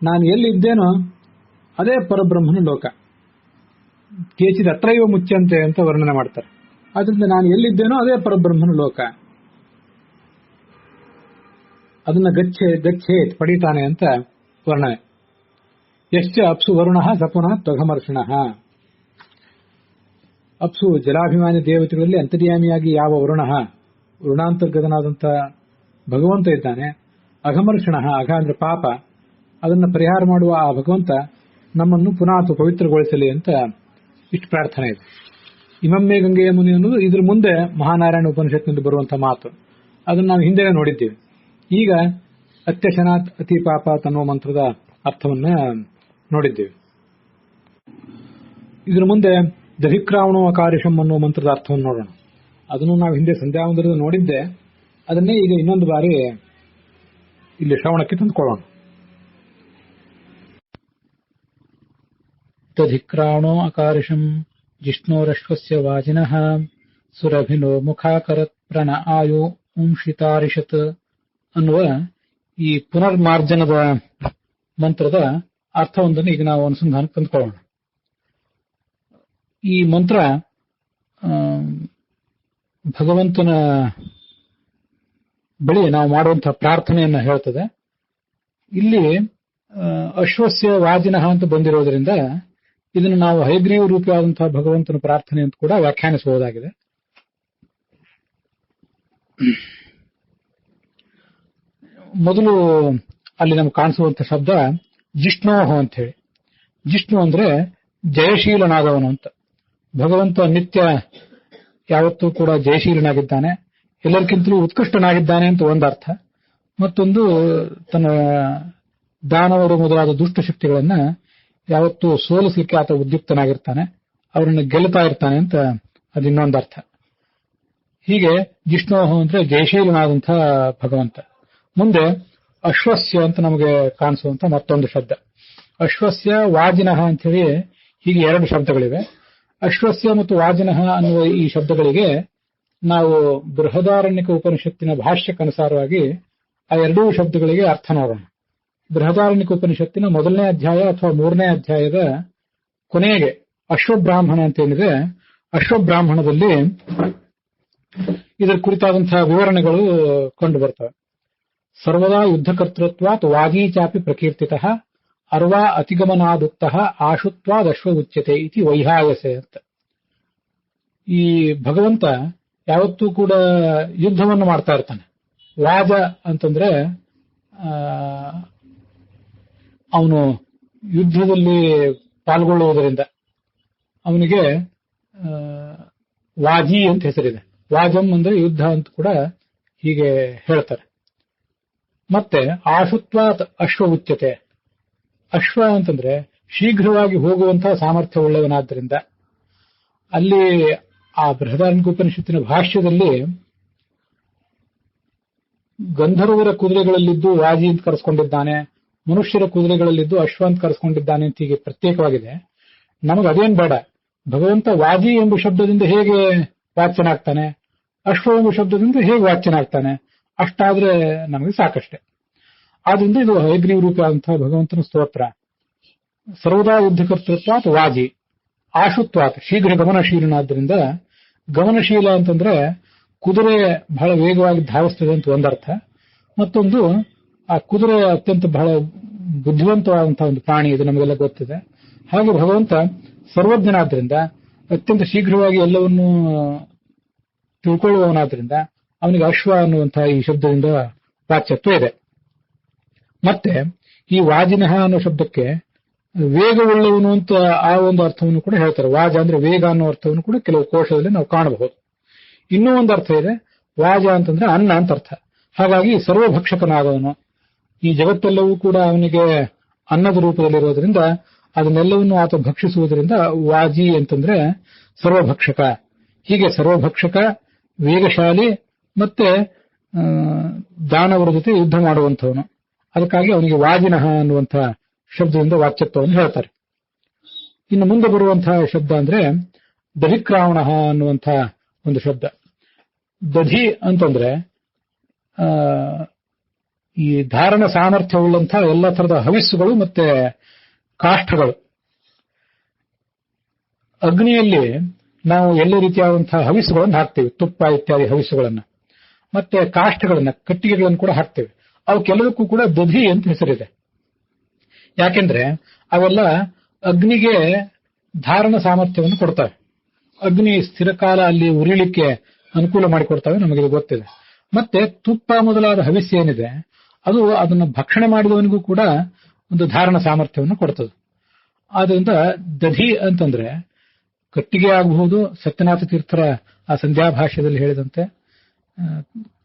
ನಾನು ಎಲ್ಲಿ ಇದ್ದೇನೋ ಅದೇ ಪರಬ್ರಹ್ಮನ ಲೋಕ. ಕೇಚಿದ ಅತ್ರೈವ ಮುಚ್ಚಂತೆ ಅಂತ ವರ್ಣನೆ ಮಾಡ್ತಾರೆ. ಆದ್ರಿಂದ ನಾನು ಎಲ್ಲಿದ್ದೇನೋ ಅದೇ ಪರಬ್ರಹ್ಮನ ಲೋಕ, ಅದನ್ನ ಗಚ್ಚೇತ್ ಪಡಿತಾನೆ ಅಂತ ವರ್ಣನೆ. ಯಶ್ಚ ಅಪ್ಸು ವರುಣ ಸಪುನಃ ತ್ವಘಮರ್ಷಣಃ. ಅಪ್ಸು ಜಲಾಭಿಮಾನಿ ದೇವತೆಗಳಲ್ಲಿ ಅಂತರ್ಯಾಮಿಯಾಗಿ ಯಾವ ವರುಣಾಂತರ್ಗತನಾದಂಥ ಭಗವಂತ ಇದ್ದಾನೆ. ಅಘಮರ್ಷಣ, ಅಘ ಅಂದ್ರೆ ಪಾಪ, ಅದನ್ನು ಪರಿಹಾರ ಮಾಡುವ ಆ ಭಗವಂತ ನಮ್ಮನ್ನು ಪುನಃ ಪವಿತ್ರಗೊಳಿಸಲಿ ಅಂತ ಇಷ್ಟು ಪ್ರಾರ್ಥನೆ ಇದೆ. ಇಮಮ್ಮೆ ಗಂಗೆಯ ಮುನಿ ಅನ್ನೋದು ಇದ್ರ ಮುಂದೆ ಮಹಾನಾರಾಯಣ ಉಪನಿಷತ್ನಲ್ಲಿ ಬರುವಂತಹ ಮಾತು. ಅದನ್ನು ನಾವು ಹಿಂದೆ ನೋಡಿದ್ದೇವೆ. ಈಗ ಅತ್ಯಶನಾತ್ ಅತಿ ಪಾಪ ಅನ್ನುವ ಮಂತ್ರದ ಅರ್ಥವನ್ನ ನೋಡಿದ್ದೇವೆ. ಇದ್ರ ಮುಂದೆ ದಧಿಕ್ರಾವಣೋ ಅಕಾರಿಷಂ ಅನ್ನುವ ಮಂತ್ರದ ಅರ್ಥವನ್ನು ನೋಡೋಣ. ಅದನ್ನು ನಾವು ಹಿಂದೆ ಸಂಧ್ಯಾವಂದರದಲ್ಲಿ ನೋಡಿದ್ದೆ. ಅದನ್ನೇ ಈಗ ಇನ್ನೊಂದು ಬಾರಿ ಇಲ್ಲಿ ಶ್ರವಣಕ್ಕೆ ತಂದುಕೊಳ್ಳೋಣ. ದಧಿಕ್ರಾವಣೋ ಅಕಾರಿಷಂ ಜಿಷ್ಣೋರಶ್ವಸ್ಯ ವಾಜಿನಃ ಸುರಭಿನೋ ಮುಖಾಕರತ್ ಪ್ರಣ ಆಯೋ ಉಂಶಿತಾರಿಷತ್ ಅನ್ನುವ ಈ ಪುನರ್ಮಾರ್ಜನದ ಮಂತ್ರದ ಅರ್ಥವೊಂದನ್ನು ಈಗ ನಾವು ಅನುಸಂಧಾನಕ್ಕೆ ತಂದುಕೊಳ್ಳೋಣ. ಈ ಮಂತ್ರ ಭಗವಂತನ ಬಳಿ ನಾವು ಮಾಡುವಂತಹ ಪ್ರಾರ್ಥನೆಯನ್ನ ಹೇಳ್ತದೆ. ಇಲ್ಲಿ ಅಶ್ವಸ್ಯ ವಾಜಿನಃ ಅಂತ ಬಂದಿರೋದ್ರಿಂದ ಇದನ್ನು ನಾವು ಹಯಗ್ರೀವ ರೂಪಿಯಾದಂತಹ ಭಗವಂತನ ಪ್ರಾರ್ಥನೆ ಅಂತ ಕೂಡ ವ್ಯಾಖ್ಯಾನಿಸಬಹುದಾಗಿದೆ. ಮೊದಲು ಅಲ್ಲಿ ನಮ್ಗೆ ಕಾಣಿಸುವಂತಹ ಶಬ್ದ ಜಿಷ್ಣೋಹ ಅಂತ ಹೇಳಿ. ಜಿಷ್ಣು ಅಂದ್ರೆ ಜಯಶೀಲನಾದವನು ಅಂತ. ಭಗವಂತ ನಿತ್ಯ ಯಾವತ್ತೂ ಕೂಡ ಜಯಶೀಲನಾಗಿದ್ದಾನೆ, ಎಲ್ಲರಿಗಿಂತಲೂ ಉತ್ಕೃಷ್ಟನಾಗಿದ್ದಾನೆ ಅಂತ ಒಂದರ್ಥ. ಮತ್ತೊಂದು ತನ್ನ ದಾನವರು ಮೊದಲಾದ ದುಷ್ಟಶಕ್ತಿಗಳನ್ನ ಯಾವತ್ತೂ ಸೋಲಿಸಲಿಕ್ಕೆ ಆತ ಉದ್ಯುಕ್ತನಾಗಿರ್ತಾನೆ, ಅವರನ್ನು ಗೆಲ್ತಾ ಇರ್ತಾನೆ ಅಂತ ಅದು ಇನ್ನೊಂದರ್ಥ. ಹೀಗೆ ಜಿಷ್ಣೋಹ ಅಂದ್ರೆ ಜಯಶೀಲನಾದಂತಹ ಭಗವಂತ. ಮುಂದೆ ಅಶ್ವಸ್ಯ ಅಂತ ನಮಗೆ ಕಾಣಿಸುವಂತ ಮತ್ತೊಂದು ಶಬ್ದ ಅಶ್ವಸ್ಯ ವಾಜಿನಃ ಅಂತ ಹೇಳಿ. ಹೀಗೆ ಎರಡು ಶಬ್ದಗಳಿವೆ. ಅಶ್ವಸ್ಯ ಮತ್ತು ವಾಜಿನಃ ಅನ್ನುವ ಈ ಶಬ್ದಗಳಿಗೆ ನಾವು ಬೃಹದಾರಣ್ಯಕ ಉಪನಿಷತ್ತಿನ ಭಾಷ್ಯಕ್ಕನುಸಾರವಾಗಿ ಆ ಎರಡೂ ಶಬ್ದಗಳಿಗೆ ಅರ್ಥ ನೋಡೋಣ. ಬೃಹದಾರಣ್ಯಕ ಉಪನಿಷತ್ತಿನ ಮೊದಲನೇ ಅಧ್ಯಾಯ ಅಥವಾ ಮೂರನೇ ಅಧ್ಯಾಯದ ಕೊನೆಗೆ ಅಶ್ವಬ್ರಾಹ್ಮಣ ಅಂತ ಏನಿದೆ, ಅಶ್ವಬ್ರಾಹ್ಮಣದಲ್ಲಿ ಇದರ ಕುರಿತಾದಂತಹ ವಿವರಣೆಗಳು ಕಂಡು ಬರ್ತವೆ. ಸರ್ವದಾ ಯುದ್ಧಕರ್ತೃತ್ವಾತ್ ವಾಗೀ ಚಾಪಿ ಪ್ರಕೀರ್ತಿತಃ ಅರ್ವಾ ಅತಿಗಮನಾದುಕ್ತಃ ಆಶುತ್ವಾದಶ್ವ ಉಚ್ಯತೆ ಇತಿ ವೈಹಾಯಸೆ ಅಂತ. ಈ ಭಗವಂತ ಯಾವತ್ತೂ ಕೂಡ ಯುದ್ಧವನ್ನು ಮಾಡ್ತಾ ಇರ್ತಾನೆ. ವಾಜ ಅಂತಂದ್ರೆ ಅವನು ಯುದ್ಧದಲ್ಲಿ ಪಾಲ್ಗೊಳ್ಳುವುದರಿಂದ ಅವನಿಗೆ ವಾಜಿ ಅಂತ ಹೆಸರಿದೆ. ವಾಜಂ ಅಂದ್ರೆ ಯುದ್ಧ ಅಂತ ಕೂಡ ಹೀಗೆ ಹೇಳ್ತಾರೆ. ಮತ್ತೆ ಆಶುತ್ವಾತ್ ಅಶ್ವ ಉಚ್ಯತೆ. ಅಶ್ವ ಅಂತಂದ್ರೆ ಶೀಘ್ರವಾಗಿ ಹೋಗುವಂತಹ ಸಾಮರ್ಥ್ಯವುಳ್ಳವನಾದ್ದರಿಂದ ಅಲ್ಲಿ ಆ ಬೃಹದಾರಣ್ಯಕ ಉಪನಿಷತ್ತಿನ ಭಾಷ್ಯದಲ್ಲಿ ಗಂಧರ್ವರ ಕುದುರೆಗಳಲ್ಲಿದ್ದು ವಾಜಿ ಅಂತ ಕರೆಸ್ಕೊಂಡಿದ್ದಾನೆ, ಮನುಷ್ಯರ ಕುದುರೆಗಳಲ್ಲಿದ್ದು ಅಶ್ವ ಅಂತ ಕರೆಸ್ಕೊಂಡಿದ್ದಾನೆ ಅಂತ ಹೀಗೆ ಪ್ರತ್ಯೇಕವಾಗಿದೆ. ನಮಗೆ ಅದೇನ್ ಬೇಡ. ಭಗವಂತ ವಾಜಿ ಎಂಬ ಶಬ್ದದಿಂದ ಹೇಗೆ ವಾಚ್ಯನಾಗ್ತಾನೆ, ಅಶ್ವ ಎಂಬ ಶಬ್ದದಿಂದ ಹೇಗೆ ವಾಚ್ಯನಾಗ್ತಾನೆ, ಅಷ್ಟಾದ್ರೆ ನಮಗೆ ಸಾಕಷ್ಟೆ. ಆದ್ರಿಂದ ಇದು ಹಯಗ್ರೀವ ರೂಪಿಯಾದಂತಹ ಭಗವಂತನ ಸ್ತೋತ್ರ. ಸರ್ವದಾ ಯುದ್ಧಕರ್ತೃತ್ವಾತ್ ವಾಜಿ, ಆಶುತ್ವಾತ್ ಶೀಘ್ರ ಗಮನಶೀಲನಾದ್ರಿಂದ. ಗಮನಶೀಲ ಅಂತಂದ್ರೆ ಕುದುರೆ ಬಹಳ ವೇಗವಾಗಿ ಧಾವಿಸ್ತದೆ ಅಂತ ಒಂದರ್ಥ. ಮತ್ತೊಂದು ಆ ಕುದುರೆ ಅತ್ಯಂತ ಬಹಳ ಬುದ್ಧಿವಂತವಾದಂತಹ ಒಂದು ಪ್ರಾಣಿ, ಇದು ನಮಗೆಲ್ಲ ಗೊತ್ತಿದೆ. ಹಾಗೆ ಭಗವಂತ ಸರ್ವಜ್ಞನಾದ್ರಿಂದ ಅತ್ಯಂತ ಶೀಘ್ರವಾಗಿ ಎಲ್ಲವನ್ನೂ ತಿಳ್ಕೊಳ್ಳುವವನಾದ್ರಿಂದ ಅವನಿಗೆ ಅಶ್ವ ಅನ್ನುವಂತಹ ಈ ಶಬ್ದದಿಂದ ವಾಚ್ಯತ್ವ ಇದೆ. ಮತ್ತೆ ಈ ವಾಜಿನಃ ಅನ್ನೋ ಶಬ್ದಕ್ಕೆ ವೇಗವುಳ್ಳವನು ಅಂತ ಆ ಒಂದು ಅರ್ಥವನ್ನು ಕೂಡ ಹೇಳ್ತಾರೆ. ವಾಜ ಅಂದ್ರೆ ವೇಗ ಅನ್ನೋ ಅರ್ಥವನ್ನು ಕೂಡ ಕೆಲವು ಕೋಶದಲ್ಲಿ ನಾವು ಕಾಣಬಹುದು. ಇನ್ನೂ ಒಂದು ಅರ್ಥ ಇದೆ, ವಾಜ ಅಂತಂದ್ರೆ ಅನ್ನ ಅಂತ ಅರ್ಥ. ಹಾಗಾಗಿ ಸರ್ವಭಕ್ಷಕನಾದವನು, ಈ ಜಗತ್ತೆಲ್ಲವೂ ಕೂಡ ಅವನಿಗೆ ಅನ್ನದ ರೂಪದಲ್ಲಿರೋದ್ರಿಂದ ಅದನ್ನೆಲ್ಲವನ್ನು ಆತ ಭಕ್ಷಿಸುವುದರಿಂದ ವಾಜಿ ಅಂತಂದ್ರೆ ಸರ್ವಭಕ್ಷಕ. ಹೀಗೆ ಸರ್ವಭಕ್ಷಕ, ವೇಗಶಾಲಿ, ಮತ್ತೆ ದಾನವರ ಜೊತೆ ಯುದ್ಧ ಮಾಡುವಂಥವನು. ಅದಕ್ಕಾಗಿ ಅವನಿಗೆ ವಾಜಿನಃ ಅನ್ನುವಂತಹ ಶಬ್ದದಿಂದ ವಾಚ್ಯತ್ವವನ್ನು ಹೇಳ್ತಾರೆ. ಇನ್ನು ಮುಂದೆ ಬರುವಂತಹ ಶಬ್ದ ಅಂದ್ರೆ ದಧಿಕ್ರಾವಣ ಅನ್ನುವಂತಹ ಒಂದು ಶಬ್ದ. ದಧಿ ಅಂತಂದ್ರೆ ಈ ಧಾರಣ ಸಾಮರ್ಥ್ಯವುಳ್ಳಂತಹ ಎಲ್ಲ ತರದ ಹವಿಸ್ಸುಗಳು ಮತ್ತೆ ಕಾಷ್ಠಗಳು. ಅಗ್ನಿಯಲ್ಲಿ ನಾವು ಎಲ್ಲ ರೀತಿಯಾದಂತಹ ಹವಿಸ್ಸುಗಳನ್ನು ಹಾಕ್ತೇವೆ, ತುಪ್ಪ ಇತ್ಯಾದಿ ಹವಿಸ್ಸುಗಳನ್ನ, ಮತ್ತೆ ಕಾಷ್ಠಗಳನ್ನ, ಕಟ್ಟಿಗೆಗಳನ್ನು ಕೂಡ ಹಾಕ್ತೇವೆ. ಅವು ಕೆಲವಕ್ಕೂ ಕೂಡ ದಧಿ ಅಂತ ಹೆಸರಿದೆ. ಯಾಕೆಂದ್ರೆ ಅವೆಲ್ಲ ಅಗ್ನಿಗೆ ಧಾರಣ ಸಾಮರ್ಥ್ಯವನ್ನು ಕೊಡ್ತವೆ. ಅಗ್ನಿ ಸ್ಥಿರಕಾಲ ಅಲ್ಲಿ ಉರಿಲಿಕ್ಕೆ ಅನುಕೂಲ ಮಾಡಿಕೊಡ್ತವೆ, ನಮಗೆ ಗೊತ್ತಿದೆ. ಮತ್ತೆ ತುಪ್ಪ ಮೊದಲಾದ ಹವಿಸ್ಸು ಏನಿದೆ ಅದು ಅದನ್ನು ಭಕ್ಷಣೆ ಮಾಡಿದವನಿಗೂ ಕೂಡ ಒಂದು ಧಾರಣ ಸಾಮರ್ಥ್ಯವನ್ನು ಕೊಡ್ತದೆ. ಆದ್ರಿಂದ ದಧಿ ಅಂತಂದ್ರೆ ಕಟ್ಟಿಗೆ ಆಗಬಹುದು, ಸತ್ಯನಾಥ ತೀರ್ಥರ ಆ ಸಂಧ್ಯಾಭಾಷ್ಯದಲ್ಲಿ ಹೇಳಿದಂತೆ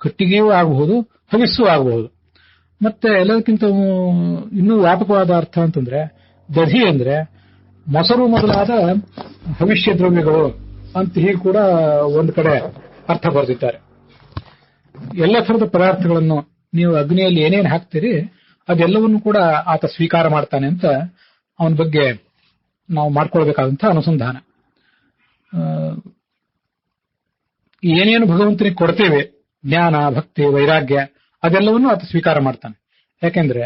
ಕಟ್ಟಿಗೆಯೂ ಆಗಬಹುದು, ಹವಿಸ್ಸೂ ಆಗಬಹುದು. ಮತ್ತೆ ಎಲ್ಲದಕ್ಕಿಂತ ಇನ್ನೂ ವ್ಯಾಪಕವಾದ ಅರ್ಥ ಅಂತಂದ್ರೆ ದಧಿ ಅಂದ್ರೆ ಮೊಸರು ಮೊದಲಾದ ಭವಿಷ್ಯ ದ್ರವ್ಯಗಳು ಅಂತ ಹೀಗೆ ಕೂಡ ಒಂದು ಕಡೆ ಅರ್ಥ ಬರೆದಿದ್ದಾರೆ. ಎಲ್ಲ ಥರದ ಪದಾರ್ಥಗಳನ್ನು ನೀವು ಅಗ್ನಿಯಲ್ಲಿ ಏನೇನು ಹಾಕ್ತೀರಿ ಅದೆಲ್ಲವನ್ನು ಕೂಡ ಆತ ಸ್ವೀಕಾರ ಮಾಡ್ತಾನೆ ಅಂತ ಅವನ ಬಗ್ಗೆ ನಾವು ಮಾಡ್ಕೊಳ್ಬೇಕಾದಂತಹ ಅನುಸಂಧಾನ. ಏನೇನು ಭಗವಂತನಿಗೆ ಕೊಡ್ತೇವೆ, ಜ್ಞಾನ, ಭಕ್ತಿ, ವೈರಾಗ್ಯ, ಅದೆಲ್ಲವನ್ನೂ ಆತ ಸ್ವೀಕಾರ ಮಾಡ್ತಾನೆ. ಯಾಕೆಂದ್ರೆ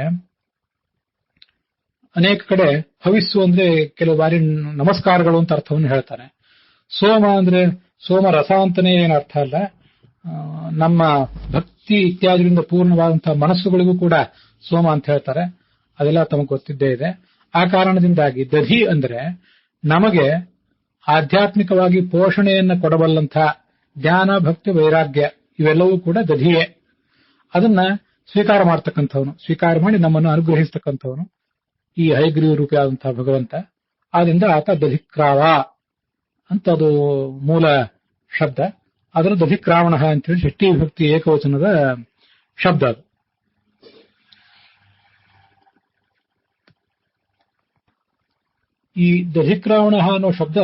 ಅನೇಕ ಕಡೆ ಹವಿಸ್ಸು ಅಂದ್ರೆ ಕೆಲವು ಬಾರಿ ನಮಸ್ಕಾರಗಳು ಅಂತ ಅರ್ಥವನ್ನು ಹೇಳ್ತಾನೆ. ಸೋಮ ಅಂದ್ರೆ ಸೋಮ ರಸ ಅಂತಾನೆ ಏನು ಅರ್ಥ ಅಲ್ಲ. ನಮ್ಮ ಭಕ್ತಿ ಇತ್ಯಾದಿಗಳಿಂದ ಪೂರ್ಣವಾದಂತಹ ಮನಸ್ಸುಗಳಿಗೂ ಕೂಡ ಸೋಮ ಅಂತ ಹೇಳ್ತಾರೆ. ಅದೆಲ್ಲ ತಮಗೆ ಗೊತ್ತಿದ್ದೇ ಇದೆ. ಆ ಕಾರಣದಿಂದಾಗಿ ದಧಿ ಅಂದ್ರೆ ನಮಗೆ ಆಧ್ಯಾತ್ಮಿಕವಾಗಿ ಪೋಷಣೆಯನ್ನು ಕೊಡಬಲ್ಲಂತಹ ಜ್ಞಾನ, ಭಕ್ತಿ, ವೈರಾಗ್ಯ ಇವೆಲ್ಲವೂ ಕೂಡ ದಧಿಯೇ. ಅದನ್ನ ಸ್ವೀಕಾರ ಮಾಡ್ತಕ್ಕಂಥವನು, ಸ್ವೀಕಾರ ಮಾಡಿ ನಮ್ಮನ್ನು ಅನುಗ್ರಹಿಸ್ತಕ್ಕಂಥವನು ಈ ಹಯಗ್ರೀವ ರೂಪಿಯಾದಂತಹ ಭಗವಂತ. ಆದ್ರಿಂದ ಆತ ದಧಿಕ್ರಾವ ಅಂತ ಅದು ಮೂಲ ಶಬ್ದ. ಅದರ ದಧಿಕ್ರಾವಣ ಅಂತೇಳಿ ಷಷ್ಠಿ ವಿಭಕ್ತಿ ಏಕವಚನದ ಶಬ್ದ ಅದು. ಈ ದಧಿಕ್ರಾವಣ ಅನ್ನೋ ಶಬ್ದ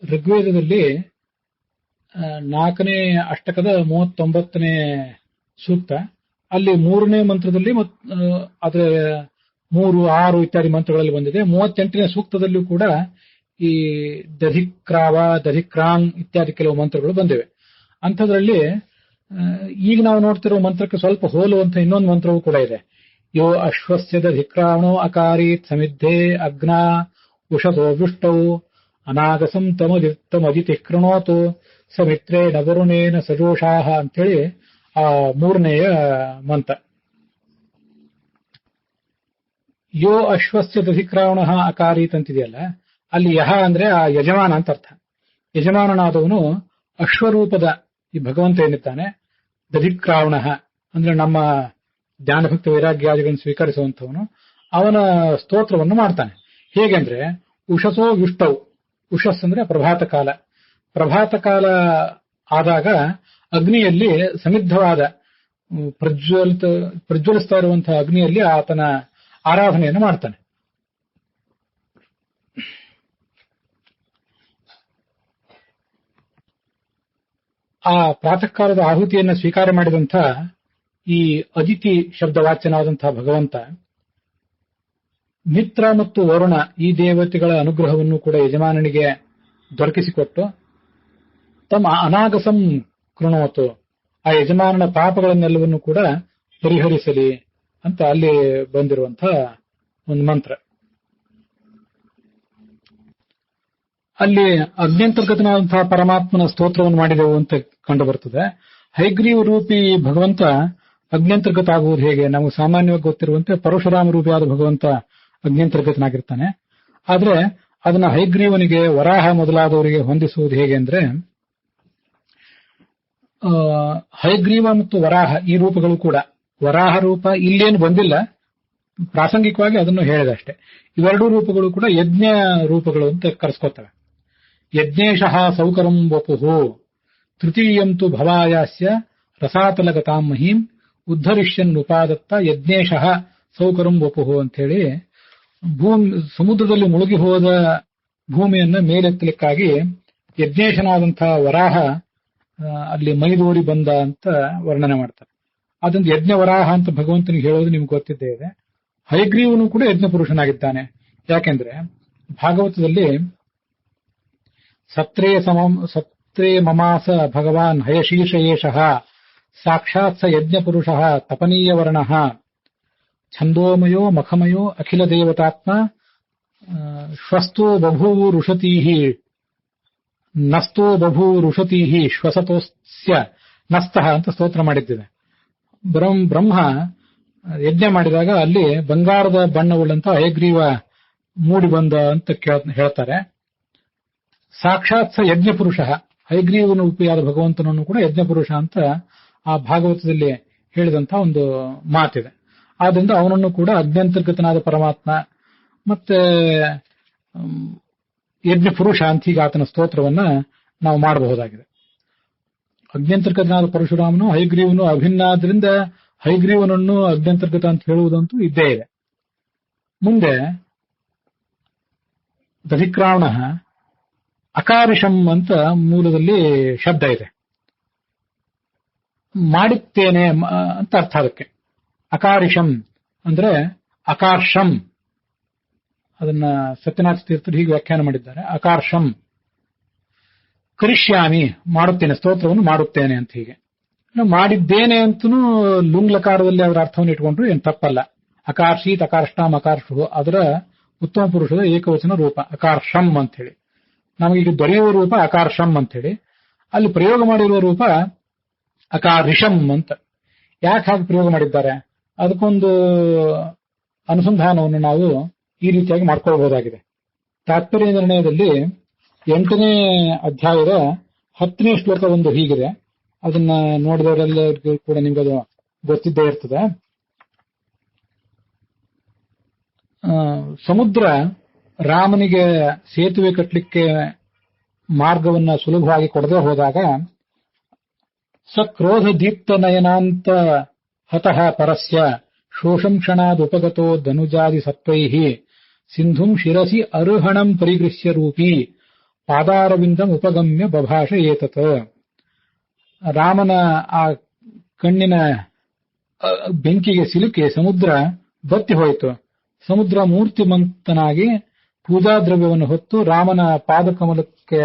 ಋಗ್ವೇದದಲ್ಲಿ 4ನೇ ಅಷ್ಟಕದ 39ನೇ ಸೂಕ್ತ, ಅಲ್ಲಿ 3ನೇ ಮಂತ್ರದಲ್ಲಿ ಅದರ 3, 6 ಇತ್ಯಾದಿ ಮಂತ್ರಗಳಲ್ಲಿ ಬಂದಿದೆ. 38ನೇ ಸೂಕ್ತದಲ್ಲೂ ಕೂಡ ಈ ದಧಿಕ್ರಾವ, ದಧಿಕ್ರಾಂಗ್ ಇತ್ಯಾದಿ ಕೆಲವು ಮಂತ್ರಗಳು ಬಂದಿವೆ. ಅಂಥದ್ರಲ್ಲಿ ಈಗ ನಾವು ನೋಡ್ತಿರೋ ಮಂತ್ರಕ್ಕೆ ಸ್ವಲ್ಪ ಹೋಲುವಂತ ಇನ್ನೊಂದು ಮಂತ್ರವೂ ಕೂಡ ಇದೆ. ಯೋ ಅಶ್ವಸ್ಯ ದಧಿಕ್ರಾವಣೋ ಅಕಾರೀತ್ ಸಮಿದ್ಧೇ ಅಗ್ನಾ ಉಷಸೋ ವಿಷ್ಟೌ ಅನಾಗಸಂ ತಮದಿತಿ ಕೃಣೋತು ಸಮಿತ್ರೇ ನವರುಣೇನ ಸಜೋಷಾಹ ಅಂತೇಳಿ ಆ 3ನೇಯ ಮಂತ್ರ. ಯೋ ಅಶ್ವಸ್ಯ ದಧಿಕ್ರಾವಣ ಅಕಾರೀತ್ ಅಂತಿದೆಯಲ್ಲ, ಅಲ್ಲಿ ಯಹ ಅಂದ್ರೆ ಆ ಯಜಮಾನ ಅಂತ ಅರ್ಥ. ಯಜಮಾನನಾದವನು ಅಶ್ವರೂಪದ ಈ ಭಗವಂತ ಏನಿದ್ದಾನೆ, ದಧಿಕ್ರಾವಣ ಅಂದ್ರೆ ನಮ್ಮ ಜ್ಞಾನಭಕ್ತಿ ವೈರಾಗ್ಯಾದಿಗಳನ್ನು ಸ್ವೀಕರಿಸುವಂತವನು, ಅವನ ಸ್ತೋತ್ರವನ್ನು ಮಾಡ್ತಾನೆ. ಹೇಗೆಂದ್ರೆ ಉಷಸೋ ವಿಷ್ಟೌ, ಉಷಸ್ ಅಂದ್ರೆ ಪ್ರಭಾತ ಕಾಲ. ಪ್ರಭಾತ ಕಾಲ ಆದಾಗ ಅಗ್ನಿಯಲ್ಲಿ ಸಮಿದ್ಧವಾದ ಪ್ರಜ್ವಲಿಸ್ತಾ ಇರುವಂತಹ ಅಗ್ನಿಯಲ್ಲಿ ಆತನ ಆರಾಧನೆಯನ್ನು ಮಾಡ್ತಾನೆ. ಆ ಪ್ರಾತಃ ಕಾಲದ ಆಹುತಿಯನ್ನು ಸ್ವೀಕಾರ ಮಾಡಿದಂಥ ಈ ಅದಿತಿ ಶಬ್ದವಾಚ್ಯನಾದಂತಹ ಭಗವಂತ ಮಿತ್ರ ಮತ್ತು ವರುಣ ಈ ದೇವತೆಗಳ ಅನುಗ್ರಹವನ್ನು ಕೂಡ ಯಜಮಾನನಿಗೆ ದೊರಕಿಸಿಕೊಟ್ಟು ತಮ್ಮ ಅನಾಗಸಂ ಕೃಣೋತು, ಆ ಯಜಮಾನನ ಪಾಪಗಳನ್ನೆಲ್ಲವನ್ನು ಕೂಡ ಪರಿಹರಿಸಲಿ ಅಂತ ಅಲ್ಲಿ ಬಂದಿರುವಂತಹ ಒಂದು ಮಂತ್ರ. ಅಲ್ಲಿ ಅಗ್ನ್ಯಂತರ್ಗತನಾದಂತಹ ಪರಮಾತ್ಮನ ಸ್ತೋತ್ರವನ್ನು ಮಾಡಿದೆವು ಅಂತ ಕಂಡು ಬರ್ತದೆ. ಹೈಗ್ರೀವ ರೂಪಿ ಭಗವಂತ ಅಗ್ನ್ಯಂತರ್ಗತ ಆಗುವುದು ಹೇಗೆ? ನಮಗೆ ಸಾಮಾನ್ಯವಾಗಿ ಗೊತ್ತಿರುವಂತೆ ಪರಶುರಾಮ ರೂಪಿಯಾದ ಭಗವಂತ ಅಗ್ನ್ಯಂತರ್ಗತನಾಗಿರ್ತಾನೆ. ಆದ್ರೆ ಅದನ್ನ ಹೈಗ್ರೀವನಿಗೆ, ವರಾಹ ಮೊದಲಾದವರಿಗೆ ಹೊಂದಿಸುವುದು ಹೇಗೆ ಅಂದ್ರೆ, ಹಯಗ್ರೀವ ಮತ್ತು ವರಾಹ ಈ ರೂಪಗಳು ಕೂಡ, ವರಾಹ ರೂಪ ಇಲ್ಲೇನು ಬಂದಿಲ್ಲ, ಪ್ರಾಸಂಗಿಕವಾಗಿ ಅದನ್ನು ಹೇಳಿದಷ್ಟೇ. ಇವೆರಡೂ ರೂಪಗಳು ಕೂಡ ಯಜ್ಞ ರೂಪಗಳು ಅಂತ ಕರೆಸ್ಕೊತವೆ. ಯಜ್ಞೇಶಃ ಸೌಕರಂ ವಪುಹು ತೃತೀಯಂತು ಭವಾಯಾಸ್ಯ ರಸಾತಲಗತಾಂ ಮಹೀಂ ಉದ್ಧರಿಷ್ಯನ್ ಉಪಾದತ್ತ ಯಜ್ಞೇಶಃ ಸೌಕರಂ ವಪುಹು ಅಂತ ಹೇಳಿ ಸಮುದ್ರದಲ್ಲಿ ಮುಳುಗಿ ಹೋದ ಭೂಮಿಯನ್ನ ಮೇಲೆತ್ತಲಿಕ್ಕಾಗಿ ಯಜ್ಞೇಶನಾದಂತಹ ವರಾಹ ಅಲ್ಲಿ ಮೈದೂರಿ ಬಂದ ಅಂತ ವರ್ಣನೆ ಮಾಡ್ತಾರೆ. ಅದೊಂದು ಯಜ್ಞ ವರಾಹ ಅಂತ ಭಗವಂತನಿಗೆ ಹೇಳೋದು ನಿಮ್ಗೆ ಗೊತ್ತಿದ್ದೇ ಇದೆ. ಹಯಗ್ರೀವನು ಕೂಡ ಯಜ್ಞ ಪುರುಷನಾಗಿದ್ದಾನೆ. ಯಾಕೆಂದ್ರೆ ಭಾಗವತದಲ್ಲಿ ಸತ್ರೇ ಮಮಾಸ ಭಗವಾನ್ ಹಯಶೀರ್ಷ ಏಷಃ ಸಾಕ್ಷಾತ್ ಸ ಯಜ್ಞ ಪುರುಷಃ ತಪನೀಯ ವರ್ಣಃ ಛಂದೋಮಯೋ ಮಖಮಯೋ ಅಖಿಲ ದೇವತಾತ್ಮ ಶ್ವಸ್ತೋ ಬಭೂವು ಋಷತೀಹಿ ನಸ್ತೋ ಬಭೂರುಷತೀಹಿ ಶ್ವಸತೋಸ್ಯ ನಸ್ತಃ ಅಂತ ಸ್ತೋತ್ರ ಮಾಡಿದ್ದೇವೆ. ಬ್ರಹ್ಮ ಯಜ್ಞ ಮಾಡಿದಾಗ ಅಲ್ಲಿ ಬಂಗಾರದ ಬಣ್ಣವುಳ್ಳಂತ ಹಯಗ್ರೀವ ಮೂಡಿ ಬಂದ ಅಂತ ಹೇಳ್ತಾರೆ. ಸಾಕ್ಷಾತ್ ಸ ಯಜ್ಞ ಪುರುಷ, ಹಯಗ್ರೀವನ ರೂಪಿಯಾದ ಭಗವಂತನನ್ನು ಕೂಡ ಯಜ್ಞ ಪುರುಷ ಅಂತ ಆ ಭಾಗವತದಲ್ಲಿ ಹೇಳಿದಂತ ಒಂದು ಮಾತಿದೆ. ಆದ್ರಿಂದ ಅವನನ್ನು ಕೂಡ ಅಗ್ನ್ಯಂತರ್ಗತನಾದ ಪರಮಾತ್ಮ ಮತ್ತೆ ಯಜ್ಞ ಪುರುಷ ಅಂತ ಹೀಗೆ ಆತನ ಸ್ತೋತ್ರವನ್ನ ನಾವು ಮಾಡಬಹುದಾಗಿದೆ. ಅಗ್ನ್ಯಂತರ್ಗತನಾದ ಪರಶುರಾಮನು ಹಯಗ್ರೀವನು ಅಭಿನ್ನಾದ್ರಿಂದ ಹಯಗ್ರೀವನನ್ನು ಅಗ್ನ್ಯಂತರ್ಗತ ಅಂತ ಹೇಳುವುದಂತೂ ಇದ್ದೇ ಇದೆ. ಮುಂದೆ ದಧಿಕ್ರಾವಣ ಅಕಾರಿಷಂ ಅಂತ ಮೂಲದಲ್ಲಿ ಶಬ್ದ ಇದೆ. ಮಾಡುತ್ತೇನೆ ಅಂತ ಅರ್ಥ ಅದಕ್ಕೆ. ಅಕಾರಿಷಂ ಅಂದ್ರೆ ಅಕಾರ್ಷಂ, ಅದನ್ನ ಸತ್ಯನಾಥ ತೀರ್ಥರು ಹೀಗೆ ವ್ಯಾಖ್ಯಾನ ಮಾಡಿದ್ದಾರೆ. ಅಕಾರ್ಷಂ ಕರಿಷ್ಯಾಮಿ, ಮಾಡುತ್ತೇನೆ, ಸ್ತೋತ್ರವನ್ನು ಮಾಡುತ್ತೇನೆ ಅಂತ. ಹೀಗೆ ಮಾಡಿದ್ದೇನೆ ಅಂತನೂ ಲುಂಗ್ಲಕಾರದಲ್ಲಿ ಅದರ ಅರ್ಥವನ್ನು ಇಟ್ಕೊಂಡ್ರು ಏನು ತಪ್ಪಲ್ಲ. ಅಕಾರ್ಷೀತ್, ಅಕಾರ್ಷ್ಟಾಂ, ಅಕಾರ್ಷು ಅದರ ಉತ್ತಮ ಪುರುಷದ ಏಕವಚನ ರೂಪ ಅಕಾರ್ಷಂ ಅಂತ ಹೇಳಿ. ನಮಗೀಗ ದೊರೆಯುವ ರೂಪ ಅಕಾರ್ಷಂ ಅಂತೇಳಿ, ಅಲ್ಲಿ ಪ್ರಯೋಗ ಮಾಡಿರುವ ರೂಪ ಅಕಾರಿಷಂ ಅಂತ. ಯಾಕೆ ಹಾಗೆ ಪ್ರಯೋಗ ಮಾಡಿದ್ದಾರೆ ಅದಕ್ಕೊಂದು ಅನುಸಂಧಾನವನ್ನು ನಾವು ಈ ರೀತಿಯಾಗಿ ಮಾಡ್ಕೊಳ್ಬಹುದಾಗಿದೆ. ತಾತ್ಪರ್ಯ ನಿರ್ಣಯದಲ್ಲಿ 8ನೇ ಅಧ್ಯಾಯದ 10ನೇ ಶ್ಲೋಕ ಒಂದು ಹೀಗಿದೆ. ಅದನ್ನ ನೋಡಿದವರೆಲ್ಲರಿಗೂ ಕೂಡ ನಿಮ್ಗೆ ಅದು ಗೊತ್ತಿದ್ದೇ ಇರ್ತದೆ. ಸಮುದ್ರ ರಾಮನಿಗೆ ಸೇತುವೆ ಕಟ್ಟಲಿಕ್ಕೆ ಮಾರ್ಗವನ್ನ ಸುಲಭವಾಗಿ ಕೊಡದೆ ಹೋದಾಗ ಸಕ್ರೋಧ ದೀಪ್ತ ನಯನಾಂತ ಹತಃ ಪರಸ್ಯ ಶೋಷಂ ಕ್ಷಣಾದುಪಗತೋ ಧನುಜಾದಿ ಸತ್ವೈಹಿ ಸಿಂಧುಂ ಶಿರಸಿ ಅರ್ಹಣಂ ಪರಿಗೃಹ್ಯ ರೂಪಿ ಪಾದಾರವಿಂದಂ ಉಪಗಮ್ಯ ಬಭಾಷ ಏತತ್. ರಾಮನ ಆ ಕಣ್ಣಿನ ಬೆಂಕಿಗೆ ಸಿಲುಕಿ ಸಮುದ್ರ ಬತ್ತಿ ಹೋಯಿತು. ಸಮುದ್ರ ಮೂರ್ತಿಮಂತನಾಗಿ ಪೂಜಾ ದ್ರವ್ಯವನ್ನು ಹೊತ್ತು ರಾಮನ ಪಾದಕಮಲಕ್ಕೆ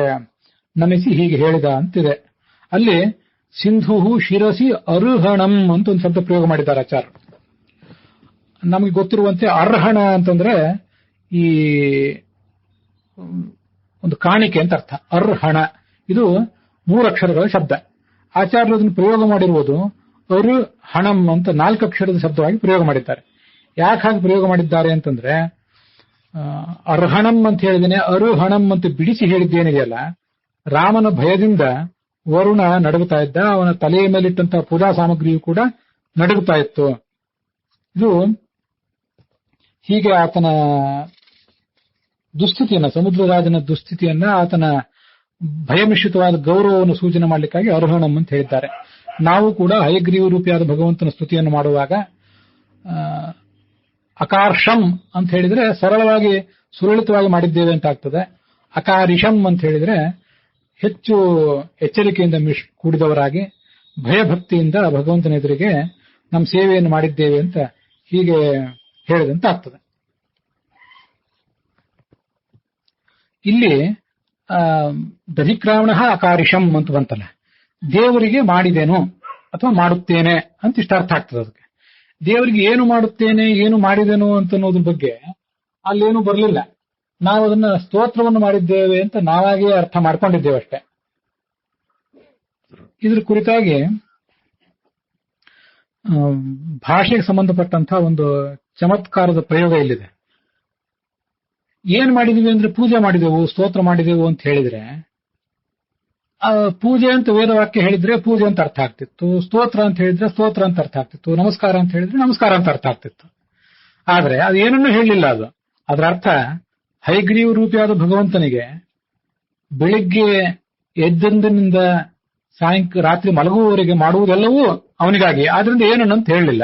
ನಮಿಸಿ ಹೀಗೆ ಹೇಳಿದ ಅಂತಿದೆ. ಅಲ್ಲಿ ಸಿಂಧು ಶಿರಸಿ ಅರ್ಹಣಂ ಅಂತ ಒಂದು ಶಬ್ದ ಪ್ರಯೋಗ ಮಾಡಿದ್ದಾರೆ ಆಚಾರ್ಯ. ನಮಗೆ ಗೊತ್ತಿರುವಂತೆ ಅರ್ಹಣ ಅಂತಂದ್ರೆ ಈ ಒಂದು ಕಾಣಿಕೆ ಅಂತ ಅರ್ಥ. ಅರ್ಹಣ ಇದು 3 ಅಕ್ಷರಗಳ ಶಬ್ದ. ಆಚಾರ್ಯರು ಅದನ್ನು ಪ್ರಯೋಗ ಮಾಡಿರುವುದು ಅರ್ಹಣಂ ಅಂತ 4 ಅಕ್ಷರದ ಶಬ್ದವಾಗಿ ಪ್ರಯೋಗ ಮಾಡಿದ್ದಾರೆ. ಯಾಕೆ ಹಾಗೆ ಪ್ರಯೋಗ ಮಾಡಿದ್ದಾರೆ ಅಂತಂದ್ರೆ ಅರ್ಹಣಂ ಅಂತ ಹೇಳಿದ್ದೇನೆ, ಅರುಹಣಂ ಅಂತ ಬಿಡಿಸಿ ಹೇಳಿದ್ದೇನಿದೆಯಲ್ಲ, ರಾಮನ ಭಯದಿಂದ ವರುಣ ನಡುಗುತ್ತಾ ಇದ್ದ, ಅವನ ತಲೆಯ ಮೇಲಿಟ್ಟಂತಹ ಪೂಜಾ ಸಾಮಗ್ರಿಯು ಕೂಡ ನಡುಗುತ್ತಾ ಇತ್ತು. ಇದು ಹೀಗೆ ಆತನ ದುಸ್ಥಿತಿಯನ್ನ, ಸಮುದ್ರರಾಜನ ದುಸ್ಥಿತಿಯನ್ನ, ಆತನ ಭಯಮಿಶ್ರಿತವಾದ ಗೌರವವನ್ನು ಸೂಚನೆ ಮಾಡಲಿಕ್ಕಾಗಿ ಅರ್ಹಣಂ ಅಂತ ಹೇಳಿದ್ದಾರೆ. ನಾವು ಕೂಡ ಹಯಗ್ರೀವ ರೂಪಿಯಾದ ಭಗವಂತನ ಸ್ತುತಿಯನ್ನು ಮಾಡುವಾಗ ಅಕಾರ್ಷಂ ಅಂತ ಹೇಳಿದ್ರೆ ಸರಳವಾಗಿ ಸುಲಲಿತವಾಗಿ ಮಾಡಿದ್ದೇವೆ ಅಂತ ಆಗ್ತದೆ. ಅಕಾರಿಷಂ ಅಂತ ಹೇಳಿದ್ರೆ ಹೆಚ್ಚು ಎಚ್ಚರಿಕೆಯಿಂದ ಕೂಡಿದವರಾಗಿ ಭಯಭಕ್ತಿಯಿಂದ ಭಗವಂತನ ಎದುರಿಗೆ ನಮ್ಮ ಸೇವೆಯನ್ನು ಮಾಡಿದ್ದೇವೆ ಅಂತ ಹೀಗೆ ಹೇಳಿದಂತ ಆಗ್ತದೆ. ಇಲ್ಲಿ ದಧಿಕ್ರಾವಣ ಅಕಾರಿಷಂ ಅಂತ ಬಂತಲ್ಲ, ದೇವರಿಗೆ ಮಾಡಿದೇನು ಅಥವಾ ಮಾಡುತ್ತೇನೆ ಅಂತ ಇಷ್ಟ ಅರ್ಥ ಆಗ್ತದೆ. ಅದಕ್ಕೆ ದೇವರಿಗೆ ಏನು ಮಾಡುತ್ತೇನೆ ಏನು ಮಾಡಿದೆನು ಅಂತ ಅನ್ನೋದ್ರ ಬಗ್ಗೆ ಅಲ್ಲೇನು ಬರಲಿಲ್ಲ. ನಾವು ಅದನ್ನ ಸ್ತೋತ್ರವನ್ನು ಮಾಡಿದ್ದೇವೆ ಅಂತ ನಾವಾಗೇ ಅರ್ಥ ಮಾಡ್ಕೊಂಡಿದ್ದೇವೆ ಅಷ್ಟೇ. ಇದ್ರ ಕುರಿತಾಗಿ ಭಾಷೆಗೆ ಸಂಬಂಧಪಟ್ಟಂತಹ ಒಂದು ಚಮತ್ಕಾರದ ಪ್ರಯೋಗ ಇಲ್ಲಿದೆ. ಏನ್ ಮಾಡಿದೀವಿ ಅಂದ್ರೆ ಪೂಜೆ ಮಾಡಿದೆವು, ಸ್ತೋತ್ರ ಮಾಡಿದೆವು ಅಂತ ಹೇಳಿದ್ರೆ ಪೂಜೆ ಅಂತ ವೇದವಾಕ್ಯ ಹೇಳಿದ್ರೆ ಪೂಜೆ ಅಂತ ಅರ್ಥ ಆಗ್ತಿತ್ತು, ಸ್ತೋತ್ರ ಅಂತ ಹೇಳಿದ್ರೆ ಸ್ತೋತ್ರ ಅಂತ ಅರ್ಥ ಆಗ್ತಿತ್ತು, ನಮಸ್ಕಾರ ಅಂತ ಹೇಳಿದ್ರೆ ನಮಸ್ಕಾರ ಅಂತ ಅರ್ಥ ಆಗ್ತಿತ್ತು. ಆದ್ರೆ ಅದೇನನ್ನೂ ಹೇಳಲಿಲ್ಲ. ಅದರ ಅರ್ಥ ಹಯಗ್ರೀವ ರೂಪಿಯಾದ ಭಗವಂತನಿಗೆ ಬೆಳಿಗ್ಗೆ ಎದ್ದಂದಿನಿಂದ ರಾತ್ರಿ ಮಲಗುವವರೆಗೆ ಮಾಡುವುದೆಲ್ಲವೂ ಅವನಿಗಾಗಿ, ಆದ್ರಿಂದ ಏನನ್ನಂತ ಹೇಳಲಿಲ್ಲ.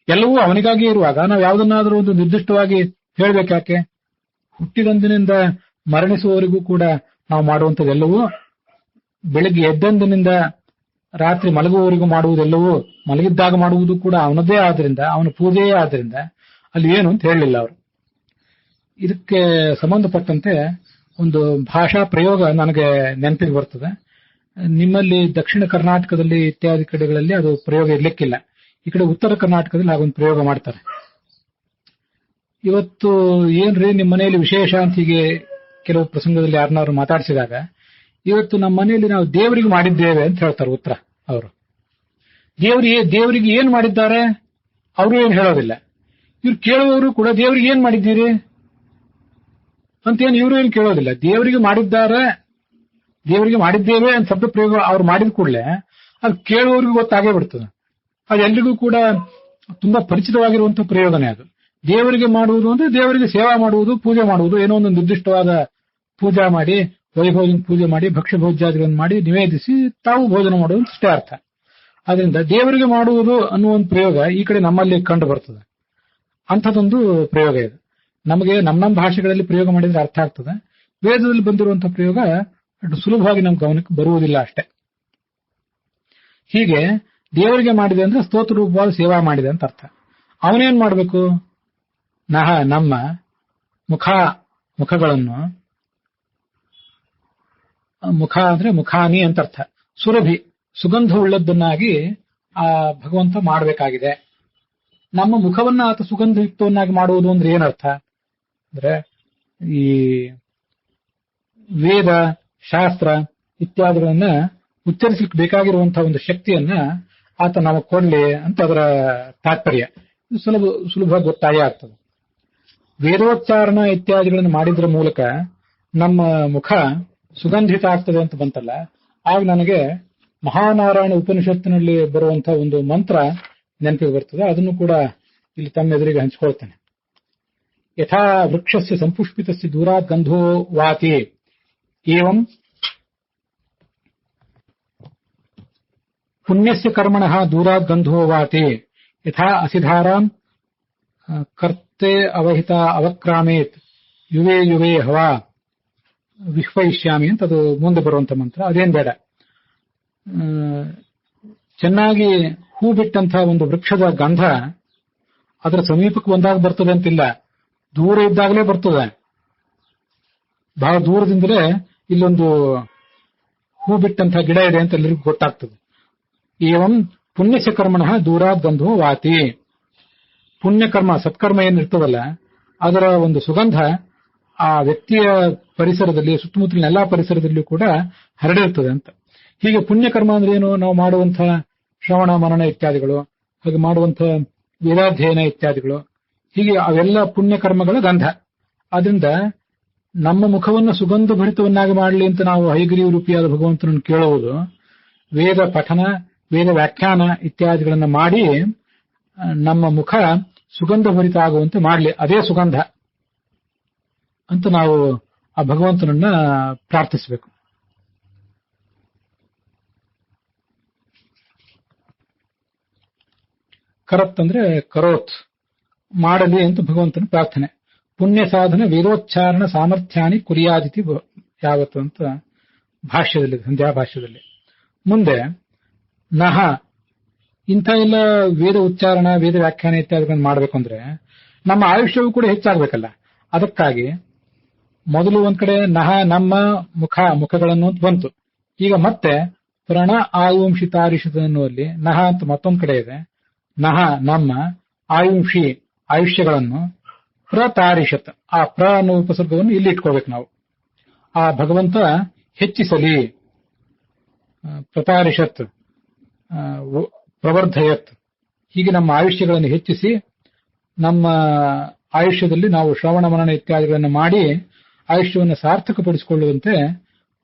ಎಲ್ಲವೂ ಅವನಿಗಾಗಿ ಇರುವಾಗ ನಾವು ಯಾವುದನ್ನಾದ್ರೂ ಒಂದು ನಿರ್ದಿಷ್ಟವಾಗಿ ಹೇಳ್ಬೇಕಾಕೆ? ಹುಟ್ಟಿದಂದಿನಿಂದ ಮರಣಿಸುವವರೆಗೂ ಕೂಡ ನಾವು ಮಾಡುವಂಥದ್ದೆಲ್ಲವೂ, ಬೆಳಿಗ್ಗೆ ಎದ್ದಂದಿನಿಂದ ರಾತ್ರಿ ಮಲಗುವವರೆಗೂ ಮಾಡುವುದೆಲ್ಲವೂ, ಮಲಗಿದ್ದಾಗ ಮಾಡುವುದು ಕೂಡ ಅವನದೇ ಆದ್ರಿಂದ, ಅವನ ಪೂಜೆಯೇ ಆದ್ರಿಂದ ಅಲ್ಲಿ ಏನು ಅಂತ ಹೇಳಲಿಲ್ಲ ಅವರು. ಇದಕ್ಕೆ ಸಂಬಂಧಪಟ್ಟಂತೆ ಒಂದು ಭಾಷಾ ಪ್ರಯೋಗ ನನಗೆ ನೆನಪಿಗೆ ಬರ್ತದೆ. ನಿಮ್ಮಲ್ಲಿ ದಕ್ಷಿಣ ಕರ್ನಾಟಕದಲ್ಲಿ ಇತ್ಯಾದಿ ಕಡೆಗಳಲ್ಲಿ ಅದು ಪ್ರಯೋಗ ಇರ್ಲಿಕ್ಕಿಲ್ಲ. ಈ ಕಡೆ ಉತ್ತರ ಕರ್ನಾಟಕದಲ್ಲಿ ಹಾಗೊಂದು ಪ್ರಯೋಗ ಮಾಡ್ತಾರೆ. ಇವತ್ತು ಏನ್ರಿ ನಿಮ್ಮ ಮನೆಯಲ್ಲಿ ವಿಶೇಷ ಅಂತ ಹೀಗೆ ಕೆಲವು ಪ್ರಸಂಗದಲ್ಲಿ ಯಾರನ್ನಾರು ಮಾತಾಡಿಸಿದಾಗ, ಇವತ್ತು ನಮ್ಮ ಮನೆಯಲ್ಲಿ ನಾವು ದೇವರಿಗೆ ಮಾಡಿದ್ದೇವೆ ಅಂತ ಹೇಳ್ತಾರೆ ಉತ್ತರ ಅವರು. ದೇವರಿಗೆ ಏನ್ ಮಾಡಿದ್ದಾರೆ ಅವರು ಏನ್ ಹೇಳೋದಿಲ್ಲ. ಇವ್ರು ಕೇಳುವವರು ಕೂಡ ದೇವರಿಗೆ ಏನ್ ಮಾಡಿದ್ದೀರಿ ಅಂತೇನು ಇವರು ಏನು ಕೇಳೋದಿಲ್ಲ. ದೇವರಿಗೆ ಮಾಡಿದ್ದಾರೆ, ದೇವರಿಗೆ ಮಾಡಿದ್ದೇವೆ ಅಂತ ಶಬ್ದ ಪ್ರಯೋಗ ಅವ್ರು ಮಾಡಿದ ಕೂಡಲೇ ಅದು ಕೇಳುವವರಿಗೂ ಗೊತ್ತಾಗೇ ಬಿಡ್ತದೆ. ಅದೆಲ್ಲರಿಗೂ ಕೂಡ ತುಂಬಾ ಪರಿಚಿತವಾಗಿರುವಂತಹ ಪ್ರಯೋಗನೇ ಅದು. ದೇವರಿಗೆ ಮಾಡುವುದು ಅಂದ್ರೆ ದೇವರಿಗೆ ಸೇವಾ ಮಾಡುವುದು, ಪೂಜೆ ಮಾಡುವುದು, ಏನೋ ಒಂದು ನಿರ್ದಿಷ್ಟವಾದ ಪೂಜಾ ಮಾಡಿ, ವೈಭವ ಪೂಜೆ ಮಾಡಿ, ಭಕ್ಷ್ಯ ಭೋಜ್ಯಾದಿಗಳನ್ನು ಮಾಡಿ ನಿವೇದಿಸಿ ತಾವು ಭೋಜನ ಮಾಡುವುದು ಅಷ್ಟೇ ಅರ್ಥ. ಆದ್ರಿಂದ ದೇವರಿಗೆ ಮಾಡುವುದು ಅನ್ನುವ ಒಂದು ಪ್ರಯೋಗ ಈ ಕಡೆ ನಮ್ಮಲ್ಲಿ ಕಂಡು ಬರ್ತದೆ. ಅಂಥದ್ದೊಂದು ಪ್ರಯೋಗ ಇದು. ನಮಗೆ ನಮ್ಮ ಭಾಷೆಗಳಲ್ಲಿ ಪ್ರಯೋಗ ಮಾಡಿದ್ರೆ ಅರ್ಥ ಆಗ್ತದೆ. ವೇದದಲ್ಲಿ ಬಂದಿರುವಂತಹ ಪ್ರಯೋಗ ಸುಲಭವಾಗಿ ನಮ್ಮ ಗಮನಕ್ಕೆ ಬರುವುದಿಲ್ಲ ಅಷ್ಟೇ. ಹೀಗೆ ದೇವರಿಗೆ ಮಾಡಿದೆ ಅಂದ್ರೆ ಸ್ತೋತ್ರ ರೂಪವಾದ ಸೇವಾ ಮಾಡಿದೆ ಅಂತ ಅರ್ಥ. ಅವನೇನ್ ಮಾಡಬೇಕು? ನಮ್ಮ ಮುಖಗಳನ್ನು, ಮುಖ ಅಂದ್ರೆ ಮುಖಾನಿ ಅಂತ ಅರ್ಥ, ಸುರಭಿ ಸುಗಂಧವುಳ್ಳದ್ದನ್ನಾಗಿ ಆ ಭಗವಂತ ಮಾಡಬೇಕಾಗಿದೆ. ನಮ್ಮ ಮುಖವನ್ನ ಆತ ಸುಗಂಧಯುಕ್ತವನ್ನಾಗಿ ಮಾಡುವುದು ಅಂದ್ರೆ ಏನರ್ಥ ಅಂದ್ರೆ, ಈ ವೇದ ಶಾಸ್ತ್ರ ಇತ್ಯಾದಿಗಳನ್ನ ಉಚ್ಚರಿಸಲಿಕ್ಕೆ ಬೇಕಾಗಿರುವಂತಹ ಒಂದು ಶಕ್ತಿಯನ್ನ ಆತ ನಮಗೆ ಕೊಡ್ಲಿ ಅಂತ ಅದರ ತಾತ್ಪರ್ಯ. ಇದು ಸುಲಭವಾಗಿ ಗೊತ್ತಾಯೇ ಆಗ್ತದೆ. ವೇದೋಚ್ಚಾರಣ ಇತ್ಯಾದಿಗಳನ್ನು ಮಾಡಿದ್ರ ಮೂಲಕ ನಮ್ಮ ಮುಖ ಸುಗಂಧಿತ ಆಗ್ತದೆ ಅಂತ ಬಂತಲ್ಲ, ಆಗ ನನಗೆ ಮಹಾನಾರಾಯಣ ಉಪನಿಷತ್ತಿನಲ್ಲಿ ಬರುವಂತಹ ಒಂದು ಮಂತ್ರ ನೆನಪಿಗೆ ಬರ್ತದೆ. ಅದನ್ನು ಕೂಡ ಇಲ್ಲಿ ತಮ್ಮ ಎದುರಿಗೆ ಹಂಚಿಕೊಳ್ತೇನೆ. ಯಥಾ ವೃಕ್ಷಸ್ಯ ಸಂಪುಷ್ಪಿತಸ್ಯ ದೂರಾತ್ ಗಂಧೋ ವಾತಿ ಏವಂ ಪುಣ್ಯಸ್ಯ ಕರ್ಮಣಃ ದೂರಾತ್ ಗಂಧೋ ವಾತಿ ಯಥಾ ಅಸಿಧಾರಾಂ ಕರ್ತೆ ಅವಹಿತ ಅವಕ್ರಾಮೇತ್ ಯುವೆ ಯುವೆ ಹವಾ ವಿಶ್ವಯಿಷ್ಯಾಮಿ ಅಂತ ಅದು ಮುಂದೆ ಬರುವಂತ ಮಂತ್ರ. ಅದೇನ್ ಬೇಡ, ಚೆನ್ನಾಗಿ ಹೂ ಬಿಟ್ಟಂತಹ ಒಂದು ವೃಕ್ಷದ ಗಂಧ ಅದರ ಸಮೀಪಕ್ಕೆ ಬಂದಾಗ ಬರ್ತದೆ ಅಂತಿಲ್ಲ, ದೂರ ಇದ್ದಾಗಲೇ ಬರ್ತದೆ. ಬಹಳ ದೂರದಿಂದಲೇ ಇಲ್ಲೊಂದು ಹೂ ಬಿಟ್ಟಂತಹ ಗಿಡ ಇದೆ ಅಂತ ಎಲ್ಲರಿಗೂ ಗೊತ್ತಾಗ್ತದೆ. ಏವಂ ಪುಣ್ಯಸ್ಯ ಕರ್ಮಣಃ ದೂರಾತ್ ಗಂಧೋ ವಾತಿ. ಪುಣ್ಯಕರ್ಮ ಸತ್ಕರ್ಮ ಏನಿರ್ತದಲ್ಲ ಅದರ ಒಂದು ಸುಗಂಧ ಆ ವ್ಯಕ್ತಿಯ ಪರಿಸರದಲ್ಲಿ, ಸುತ್ತಮುತ್ತಲಿನ ಎಲ್ಲಾ ಪರಿಸರದಲ್ಲಿಯೂ ಕೂಡ ಹರಡಿರ್ತದೆ ಅಂತ. ಹೀಗೆ ಪುಣ್ಯಕರ್ಮ ಅಂದ್ರೆ ಏನು? ನಾವು ಮಾಡುವಂತಹ ಶ್ರವಣ ಮನನ ಇತ್ಯಾದಿಗಳು, ಹಾಗೆ ಮಾಡುವಂತಹ ವೇದಾಧ್ಯಯನ ಇತ್ಯಾದಿಗಳು, ಹೀಗೆ ಅವೆಲ್ಲ ಪುಣ್ಯಕರ್ಮಗಳ ಗಂಧ. ಆದ್ರಿಂದ ನಮ್ಮ ಮುಖವನ್ನು ಸುಗಂಧ ಭರಿತವನ್ನಾಗಿ ಮಾಡಲಿ ಅಂತ ನಾವು ಹೈಗ್ರೀವ ರೂಪಿಯಾದ ಭಗವಂತನನ್ನು ಕೇಳುವುದು, ವೇದ ಪಠನ ವೇದ ವ್ಯಾಖ್ಯಾನ ಇತ್ಯಾದಿಗಳನ್ನ ಮಾಡಿ ನಮ್ಮ ಮುಖ ಸುಗಂಧ ಭರಿತ ಆಗುವಂತೆ ಮಾಡಲಿ, ಅದೇ ಸುಗಂಧ ಅಂತ ನಾವು ಆ ಭಗವಂತನನ್ನ ಪ್ರಾರ್ಥಿಸಬೇಕು. ಕರತ್ ಅಂದ್ರೆ ಕರೋತ್, ಮಾಡಲಿ ಅಂತ ಭಗವಂತನ ಪ್ರಾರ್ಥನೆ. ಪುಣ್ಯ ಸಾಧನ ವೇದೋಚ್ಚಾರಣ ಸಾಮರ್ಥ್ಯಾನಿ ಕುರಿಯಾದಿತಿ ಯಾವತ್ತು ಅಂತ ಭಾಷ್ಯದಲ್ಲಿ, ಸಂಧ್ಯಾ ಭಾಷ್ಯದಲ್ಲಿ. ಮುಂದೆ ನಹ, ಇಂಥ ಎಲ್ಲ ವೇದ ಉಚ್ಚಾರಣ ವೇದ ವ್ಯಾಖ್ಯಾನ ಇತ್ಯಾದಿಗಳನ್ನು ಮಾಡಬೇಕು ಅಂದ್ರೆ ನಮ್ಮ ಆಯುಷ್ಯವೂ ಕೂಡ ಹೆಚ್ಚಾಗಬೇಕಲ್ಲ. ಅದಕ್ಕಾಗಿ ಮೊದಲು ಒಂದ್ ಕಡೆ ನಹ ನಮ್ಮ ಮುಖಗಳನ್ನು ಅಂತ ಬಂತು. ಈಗ ಮತ್ತೆ ಪ್ರಣ ಆಯುಂಷಿ ತಾರಿಷತ್ ಅನ್ನುವಲ್ಲಿ ನಹ ಅಂತ ಮತ್ತೊಂದ್ ಕಡೆ ಇದೆ. ನಹ ನಮ್ಮ, ಆಯುಂಷಿ ಆಯುಷ್ಯಗಳನ್ನು, ಪ್ರತಾರಿಷತ್ ಆ ಪ್ರ ಅನ್ನೋ ಉಪಸರ್ಗವನ್ನು ಇಲ್ಲಿ ಇಟ್ಕೋಬೇಕು ನಾವು. ಆ ಭಗವಂತ ಹೆಚ್ಚಿಸಲಿ, ಪ್ರತಾರಿಷತ್ ಪ್ರವರ್ಧಯತ್, ಹೀಗೆ ನಮ್ಮ ಆಯುಷ್ಯಗಳನ್ನು ಹೆಚ್ಚಿಸಿ ನಮ್ಮ ಆಯುಷ್ಯದಲ್ಲಿ ನಾವು ಶ್ರವಣ ಮನನ ಇತ್ಯಾದಿಗಳನ್ನು ಮಾಡಿ ಆಯುಷ್ಯವನ್ನು ಸಾರ್ಥಕಪಡಿಸಿಕೊಳ್ಳುವಂತೆ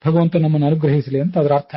ಭಗವಂತ ನಮ್ಮನ್ನು ಅನುಗ್ರಹಿಸಲಿ ಅಂತ ಅದರ ಅರ್ಥ.